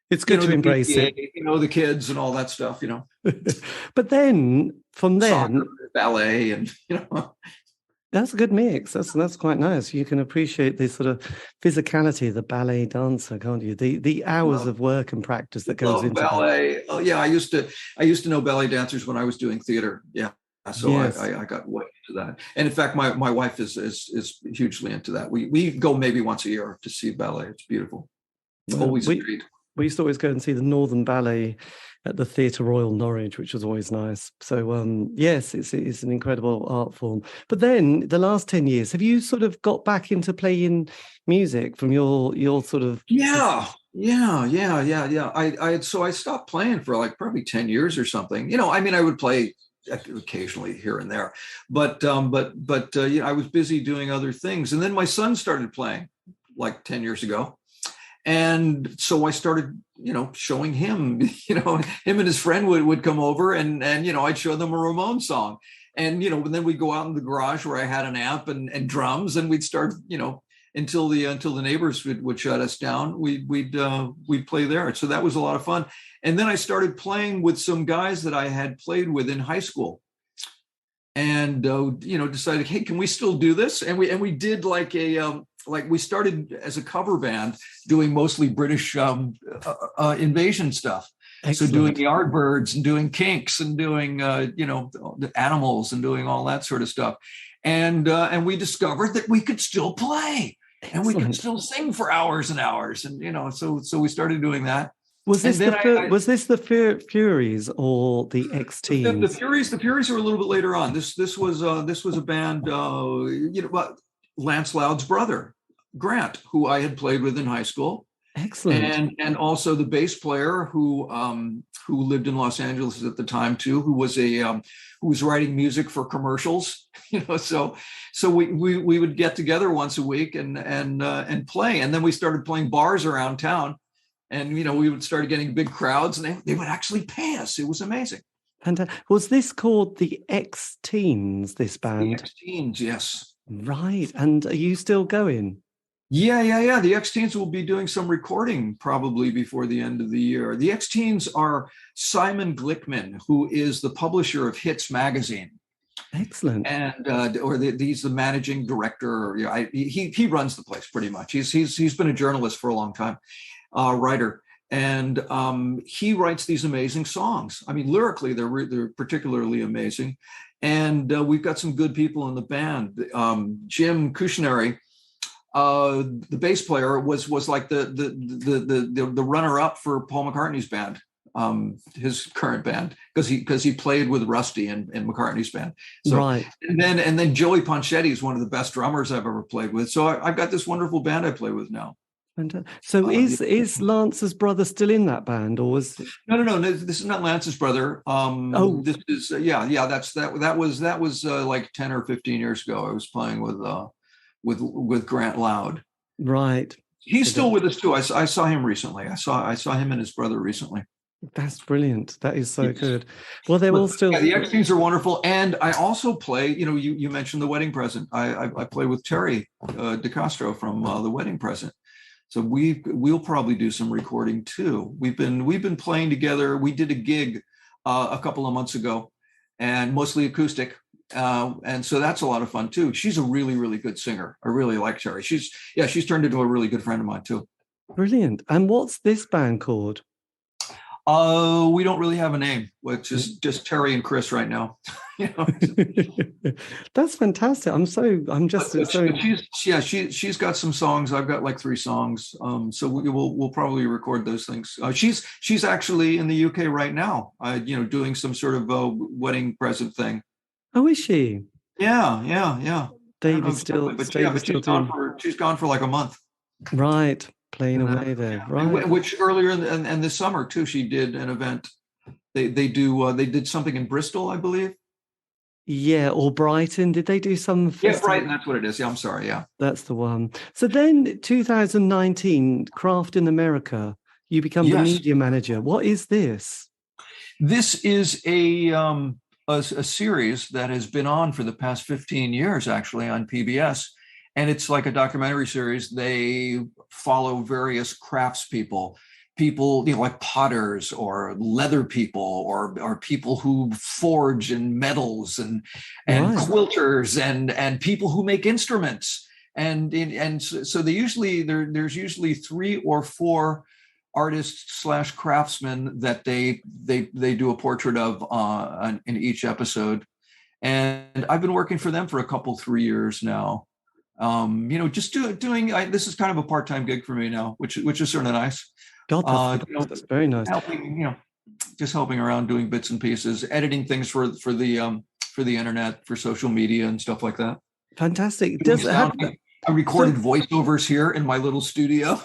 It's good to embrace it. The kids and all that stuff, But then from then, soccer, ballet, and that's a good mix. That's quite nice. You can appreciate the sort of physicality of the ballet dancer, can't you? The hours of work and practice that goes into ballet. That. Oh yeah, I used to know ballet dancers when I was doing theater. Yeah. So yes. I got way into that. And in fact, my wife is hugely into that. We go maybe once a year to see ballet. It's beautiful. It's always a treat. We used to always go and see the Northern Ballet at the Theatre Royal Norwich, which was always nice. So yes, it's an incredible art form. But then the last 10 years, have you sort of got back into playing music from your sort of... Yeah. I stopped playing for like probably 10 years or something. I would play occasionally here and there, but I was busy doing other things. And then my son started playing like 10 years ago. And so I started, showing him, him and his friend would come over and I'd show them a Ramones song. And, then we'd go out in the garage where I had an amp and drums, and we'd start, until the neighbors would shut us down. We'd play there. So that was a lot of fun. And then I started playing with some guys that I had played with in high school, and decided, hey, can we still do this? And we did like we started as a cover band doing mostly British invasion stuff. Excellent. So doing Yardbirds and doing Kinks and doing the Animals and doing all that sort of stuff. And we discovered that we could still play. Excellent. And we could still sing for hours and hours. And so we started doing that. Was this the Furies or the ExTeens? The Furies are a little bit later on. This was a band, Lance Loud's brother, Grant, who I had played with in high school. Excellent. And also the bass player who lived in Los Angeles at the time too, who was writing music for commercials. So we would get together once a week and play. And then we started playing bars around town. And, we would start getting big crowds, and they would actually pay us. It was amazing. And was this called the ExTeens, this band? The ExTeens, yes. Right. And are you still going? Yeah. The ExTeens will be doing some recording probably before the end of the year. The ExTeens are Simon Glickman, who is the publisher of Hits magazine. Excellent. And he's the managing director. He runs the place pretty much. He's been a journalist for a long time. Writer, and he writes these amazing songs. I mean, lyrically, they're particularly amazing. And we've got some good people in the band. Jim Cushionary, the bass player, was like the runner-up for Paul McCartney's band, his current band, because he played with Rusty in McCartney's band. So, right. And then Joey Ponchetti is one of the best drummers I've ever played with. So I've got this wonderful band I play with now. And so is Lance's brother still in that band, or was no, this is not Lance's brother. This is that was like 10 or 15 years ago. I was playing with Grant Loud. Right. He's still with us too. I saw him recently. I saw him and his brother recently. That's brilliant. That is so good. Well, they're all still. Yeah, the ExTeens are wonderful, and I also play. You mentioned The Wedding Present. I play with Terry DeCastro from The Wedding Present. So we'll probably do some recording too. We've been playing together. We did a gig a couple of months ago, and mostly acoustic. And so that's a lot of fun too. She's a really, really good singer. I really like Terry. She's turned into a really good friend of mine too. Brilliant. And what's this band called? We don't really have a name. It's just Terry and Chris right now. That's fantastic. She's got some songs. I've got like 3 songs. So we'll probably record those things. She's actually in the UK right now. Doing some sort of wedding present thing. Oh, is she? Yeah. David's still she's gone for like a month. Right. Playing away there, right? Which earlier in this summer too, she did an event. They did something in Bristol, I believe. Yeah, or Brighton. Did they do some festival? Yeah, Brighton, that's what it is. Yeah, I'm sorry, yeah. That's the one. So then 2019, Craft in America, you become the media manager. What is this? This is a series that has been on for the past 15 years, actually, on PBS. And it's like a documentary series. They follow various craftspeople, like potters or leather people or people who forge in metals and quilters and people who make instruments. And so there's usually 3 or 4 artists / craftsmen that they do a portrait of in each episode. And I've been working for them for a couple, 3 years now. Just doing this is kind of a part-time gig for me now, which is sort of nice. That's very nice. Helping around, doing bits and pieces, editing things for the internet, for social media and stuff like that. Fantastic. I recorded voiceovers here in my little studio,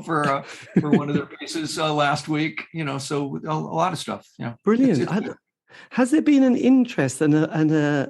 for one of their pieces last week. So a lot of stuff. Yeah, brilliant. Has there been an interest and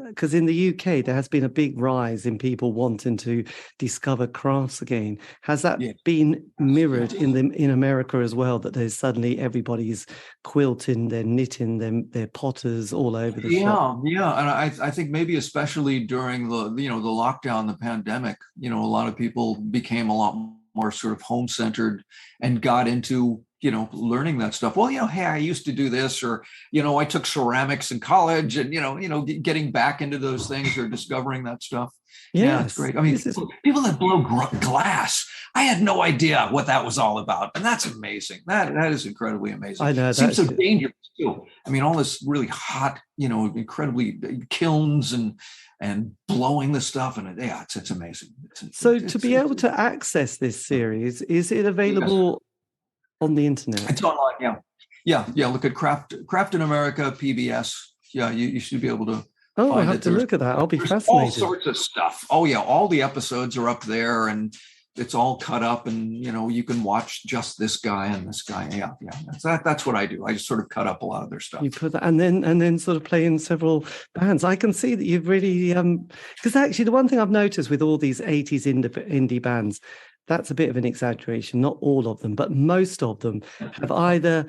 because in the UK there has been a big rise in people wanting to discover crafts again? Has that been mirrored in America as well? That there's suddenly everybody's quilting, they're knitting, they're potters all over the shop. Yeah, and I think maybe especially during the the lockdown, the pandemic, a lot of people became a lot more sort of home centered and got into learning that stuff. Well, hey, I used to do this, or I took ceramics in college, and getting back into those things or discovering that stuff. Yes. Yeah, it's great. I mean, people that blow glass, I had no idea what that was all about, and that's amazing. That is incredibly amazing. I know. It seems so dangerous too. I mean, all this really hot, incredibly kilns and blowing the stuff, and it's amazing. To be able to access this series, is it available on the internet? It's online. Yeah. Look at Craft in America PBS. Yeah, you should be able to. Oh, I'll have to look at that. I'll be fascinated. All sorts of stuff. Oh yeah, all the episodes are up there, and it's all cut up, and you can watch just this guy and this guy. Yeah. That's what I do. I just sort of cut up a lot of their stuff. You put that, and then sort of play in several bands. I can see that you've really because actually the one thing I've noticed with all these 80s indie bands, that's a bit of an exaggeration. Not all of them, but most of them have either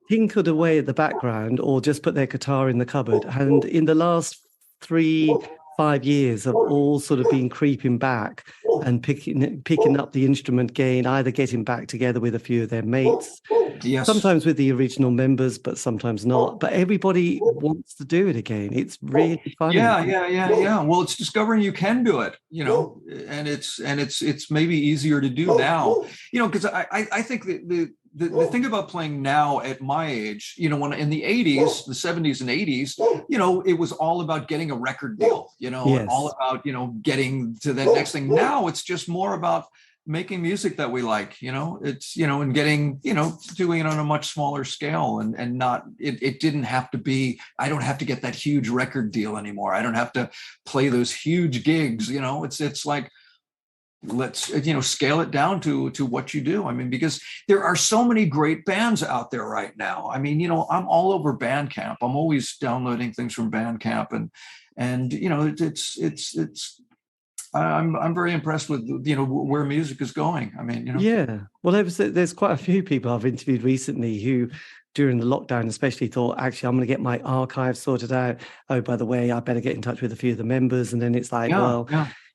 tinkered away at the background or just put their guitar in the cupboard. And in the last 3-5 years have all sort of been creeping back and picking up the instrument again, either getting back together with a few of their mates, sometimes with the original members, but sometimes not. But everybody wants to do it again. It's really fun. Yeah. Well, it's discovering you can do it, and it's maybe easier to do now, because I think the thing about playing now at my age, when in the 80s, the 70s and 80s, it was all about getting a record deal, and all about, getting to the next thing. Now it's just more about making music that we like, it's, and getting, doing it on a much smaller scale and not, it didn't have to be, I don't have to get that huge record deal anymore. I don't have to play those huge gigs, it's like, let's scale it down to what you do. I mean, because there are so many great bands out there right now. I mean, I'm all over Bandcamp. I'm always downloading things from Bandcamp, and it's I'm very impressed with where music is going. I mean, yeah. Well, there's quite a few people I've interviewed recently who, during the lockdown especially, thought, actually, I'm going to get my archive sorted out. Oh, by the way, I better get in touch with a few of the members. And then it's like,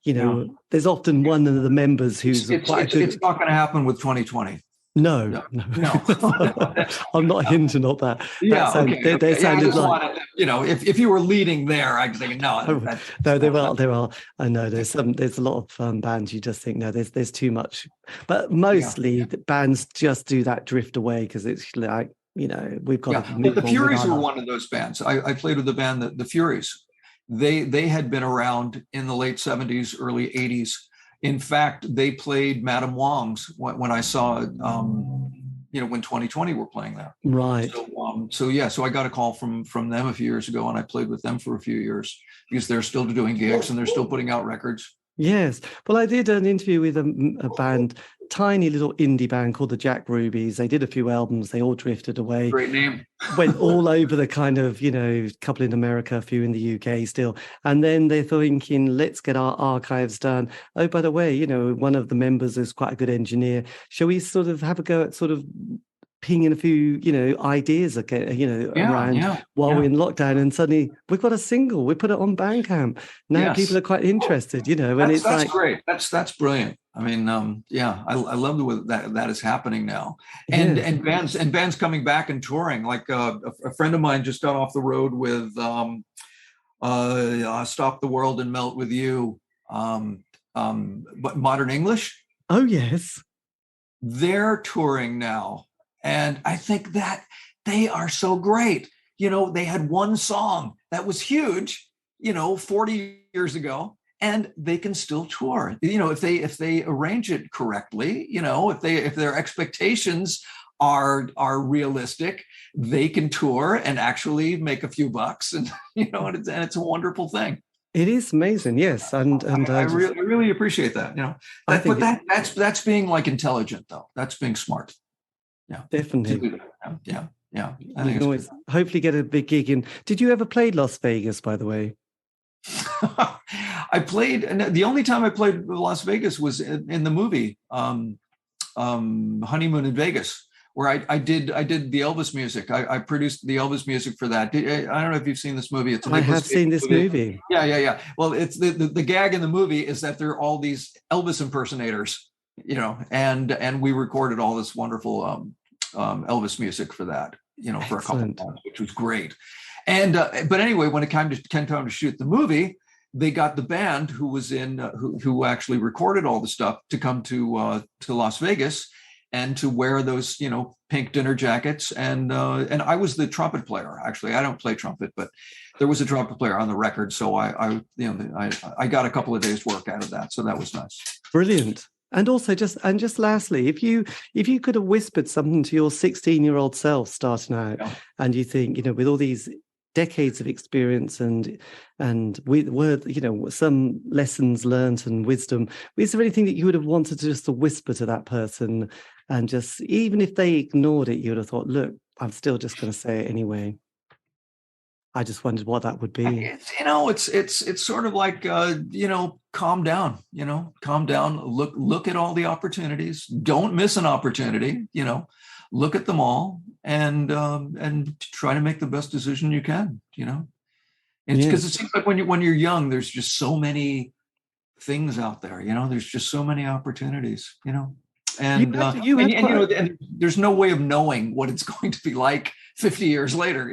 there's often one of the members who's it's not going to happen with 2020. No. I'm not hinting at that. They sounded like, if you were leading there, I'd think no. No, there are. I know there's a lot of bands you just think, no, there's too much. But mostly the bands just do that drift away because it's like, we've got to move on. The Furies were one of those bands. I played with the band, the Furies. They had been around in the late 70s, early 80s. In fact, they played Madame Wong's when I saw it, when 2020 were playing there. Right. So I got a call from them a few years ago, and I played with them for a few years because they're still doing gigs and they're still putting out records. Yes. Well, I did an interview with a band, tiny little indie band called the Jack Rubies. They did a few albums. They all drifted away. Great name. Went all over the kind of, couple in America, a few in the UK still. And then they're thinking, let's get our archives done. Oh, by the way, one of the members is quite a good engineer. Shall we sort of have a go at sort of pinging a few, ideas, around while we're in lockdown, and suddenly we've got a single. We put it on Bandcamp. Now people are quite interested, and that's great. That's brilliant. I mean, I love the way that is happening now, and bands coming back and touring. Like a friend of mine just got off the road with Stop the World and Melt with You, but Modern English. Oh yes, they're touring now. And I think that they are so great. They had one song that was huge, 40 years ago, and they can still tour. If they arrange it correctly, if their expectations are realistic, they can tour and actually make a few bucks, and and it's a wonderful thing. It is amazing, yes, and I really appreciate that. That's being like intelligent, though. That's being smart. Yeah, definitely. Yeah. Yeah. I You think can always hopefully get a big gig in. Did you ever play Las Vegas, by the way? I played, and the only time I played Las Vegas was in the movie Honeymoon in Vegas, where I did the Elvis music. I produced the Elvis music for that. I don't know if you've seen this movie. It's a I Nicolas have seen Cage this movie. Yeah. Well, it's the gag in the movie is that there are all these Elvis impersonators, and we recorded all this wonderful Elvis music for that, for a couple of months, which was great. And but anyway, when it came time to shoot the movie, they got the band who was in who actually recorded all the stuff to come to Las Vegas and to wear those pink dinner jackets, and I was the trumpet player. Actually, I don't play trumpet, but there was a trumpet player on the record, so I got a couple of days work out of that, so that was nice. Brilliant. And also just lastly, if you could have whispered something to your 16-year-old self starting out, and you think, with all these decades of experience and with some lessons learned and wisdom, is there anything that you would have wanted to just to whisper to that person, and just, even if they ignored it, you would have thought, look, I'm still just going to say it anyway? I just wondered what that would be. It's sort of like calm down, calm down, look at all the opportunities, don't miss an opportunity, look at them all, and try to make the best decision you can, It's because it seems like when you're young, there's just so many things out there, there's just so many opportunities, and there's no way of knowing what it's going to be like 50 years later,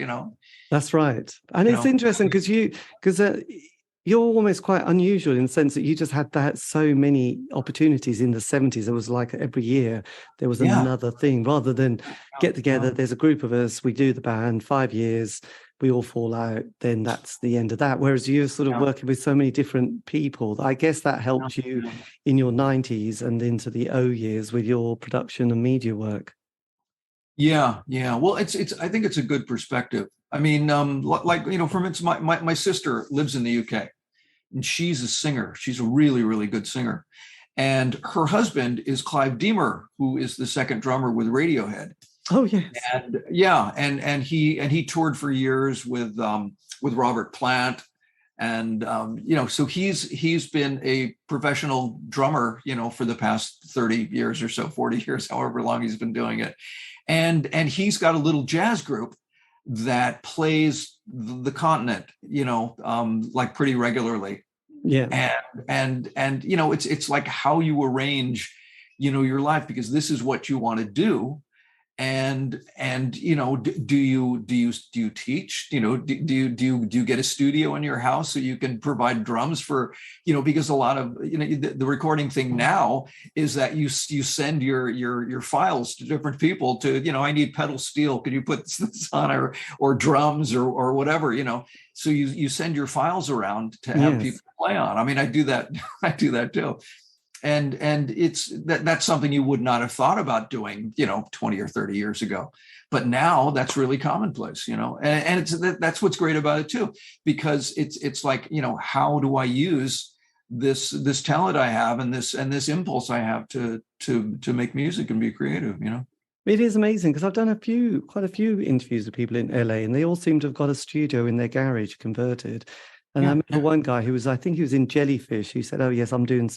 That's right. And it's interesting because you're almost quite unusual in the sense that you just had that so many opportunities in the 70s. It was like every year there was another thing, rather than get together. There's a group of us, we do the band, 5 years, we all fall out, then that's the end of that. Whereas you're sort of working with so many different people. I guess that helped you in your 90s and into the O years with your production and media work. Yeah. Well, I think it's a good perspective. I mean, for instance, my sister lives in the UK, and she's a singer. She's a really, really good singer. And her husband is Clive Deamer, who is the second drummer with Radiohead. Oh, yes. And he toured for years with Robert Plant. And, so he's been a professional drummer, for the past 30 years or so, 40 years, however long he's been doing it. And he's got a little jazz group that plays the continent, like pretty regularly. Yeah. And it's like how you arrange, your life, because this is what you want to do. And do you teach, do you get a studio in your house so you can provide drums for, because a lot of, the recording thing now is that you send your files to different people to, I need pedal steel, could you put this on, or drums or whatever, so you send your files around to have people play on. I mean, I do that too. And that's something you would not have thought about doing, 20 or 30 years ago. But now that's really commonplace, and that's what's great about it too, because it's like, how do I use this talent I have and this impulse I have to make music and be creative, It is amazing, because I've done quite a few interviews with people in LA, and they all seem to have got a studio in their garage converted. And I remember one guy I think he was in Jellyfish, who said, oh, yes, I'm doing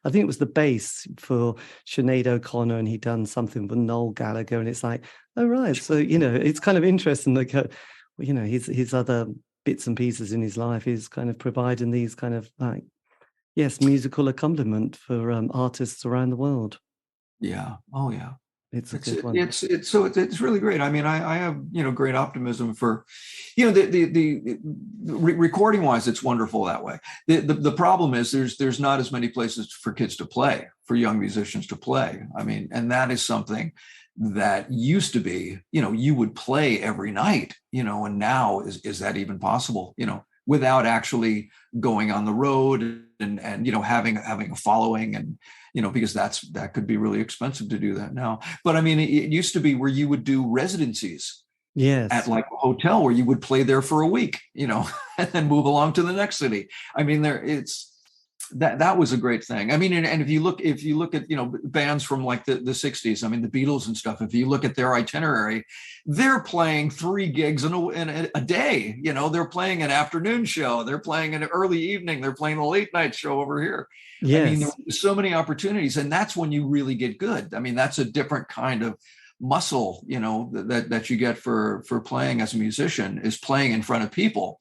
I think it was the bass for Sinead O'Connor, and he'd done something with Noel Gallagher. And it's like, oh, right. So, it's kind of interesting, like, his other bits and pieces in his life is kind of providing these kind of like, musical accompaniment for artists around the world. Yeah. Oh, yeah. It's a good one. It's really great. I mean, I have, great optimism for, the recording wise, it's wonderful that way. The problem is there's not as many places for kids to play, for young musicians to play. I mean, and that is something that used to be, you would play every night, and now is that even possible, without actually going on the road and having a following, and because that could be really expensive to do that now. But I mean, it used to be where you would do residencies at like a hotel where you would play there for a week, and then move along to the next city. I mean, that was a great thing. I mean, and if you look at, bands from like the 60s, I mean, the Beatles and stuff, if you look at their itinerary, they're playing 3 gigs in a day. They're playing an afternoon show, they're playing an early evening, they're playing a late night show over here. Yes. I mean, there's so many opportunities, and that's when you really get good. I mean, that's a different kind of muscle, that you get for playing as a musician, is playing in front of people.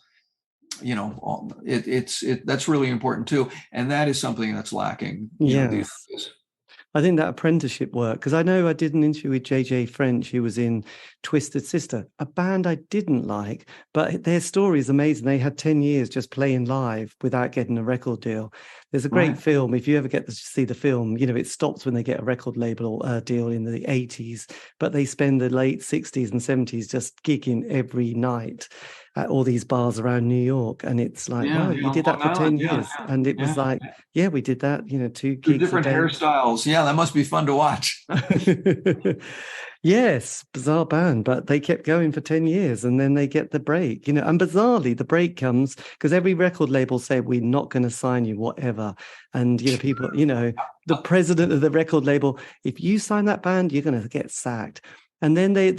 That's really important too, and that is something that's lacking. Yeah, these days. I think that apprenticeship work, because I know I did an interview with JJ French, who was in Twisted Sister, a band I didn't like, but their story is amazing. They had 10 years just playing live without getting a record deal. There's a great film, if you ever get to see the film, it stops when they get a record label deal in the 80s, but they spend the late 60s and 70s just gigging every night at all these bars around New York. And it's like, you did that for 10 years. And it was like, we did that, 2 gigs different hairstyles. Yeah, that must be fun to watch. Yes, bizarre band, but they kept going for 10 years and then they get the break, and bizarrely the break comes because every record label said, we're not going to sign you, whatever. And, people, the president of the record label, if you sign that band, you're going to get sacked. And then they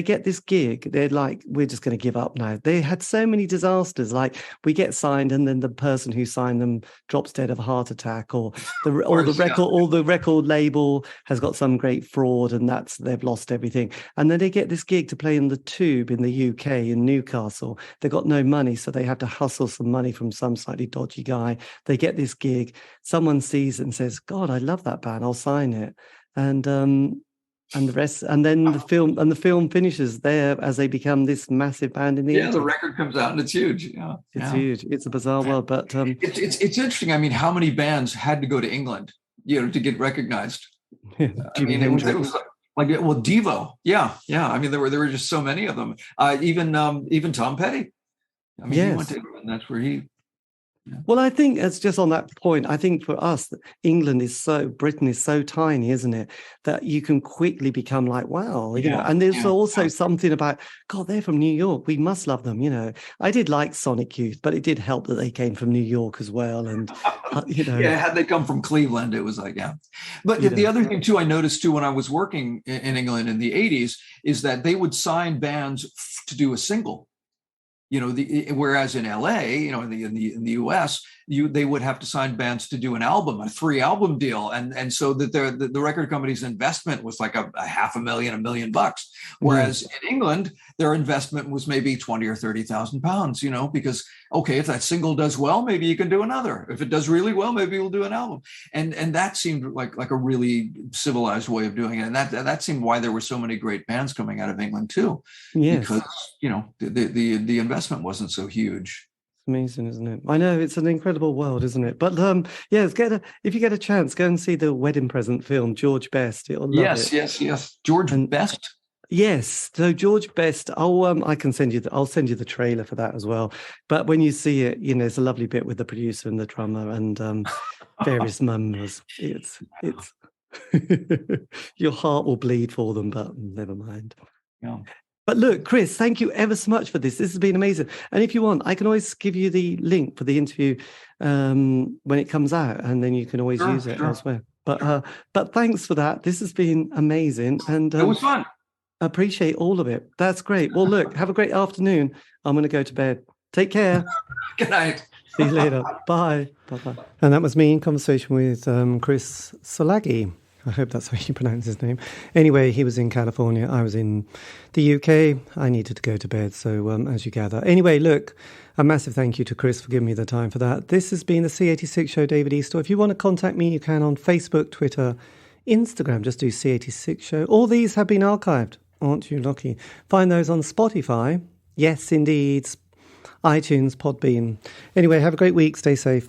get this gig. They're like, we're just going to give up now. They had so many disasters. Like, we get signed, and then the person who signed them drops dead of a heart attack, or the record label has got some great fraud, and they've lost everything. And then they get this gig to play in the Tube in the UK in Newcastle. They've got no money, so they have to hustle some money from some slightly dodgy guy. They get this gig. Someone sees it and says, "God, I love that band. I'll sign it." And the rest, and then the film finishes there as they become this massive band in the 80s. The record comes out and it's huge. It's huge. It's a bizarre world, but it's interesting. I mean, how many bands had to go to England, to get recognized? I mean, it was like Devo. Yeah. I mean, there were just so many of them. Even Tom Petty. I mean, he went to England. That's where he. Well, I think it's just on that point. I think for us, Britain is so tiny, isn't it? That you can quickly become like, wow, And there's also something about, God, they're from New York. We must love them, I did like Sonic Youth, but it did help that they came from New York as well. And, had they come from Cleveland, it was like, But the other thing, too, I noticed, too, when I was working in England in the 80s, is that they would sign bands to do a single. Whereas in LA, in the US, they would have to sign bands to do an album, a 3-album deal, and so that the record company's investment was like a $500,000, $1 million. Whereas in England, their investment was maybe 20 or 30,000 pounds. Because if that single does well, maybe you can do another. If it does really well, maybe we'll do an album. And that seemed like a really civilized way of doing it, and that seemed why there were so many great bands coming out of England too. Yes. Because the investment wasn't so huge. Amazing, isn't it? I know, it's an incredible world, isn't it? But if you get a chance, go and see the Wedding Present film, George Best. You'll love it. Yes. George Best. Yes, so George Best. I'll send you the trailer for that as well. But when you see it, there's a lovely bit with the producer and the drummer and various members. It's your heart will bleed for them, but never mind. Yeah. But look, Chris, thank you ever so much for this. This has been amazing. And if you want, I can always give you the link for the interview when it comes out, and then you can always use it elsewhere. But thanks for that. This has been amazing. And it was fun. Appreciate all of it. That's great. Well, look, have a great afternoon. I'm going to go to bed. Take care. Good night. See you later. Bye. Bye-bye. And that was me in conversation with Chris Silagyi. I hope that's how you pronounce his name. Anyway, he was in California. I was in the UK. I needed to go to bed, so as you gather. Anyway, look, a massive thank you to Chris for giving me the time for that. This has been the C86 Show, David Eastaugh. If you want to contact me, you can on Facebook, Twitter, Instagram. Just do C86 Show. All these have been archived. Aren't you lucky? Find those on Spotify. Yes, indeed. iTunes, Podbean. Anyway, have a great week. Stay safe.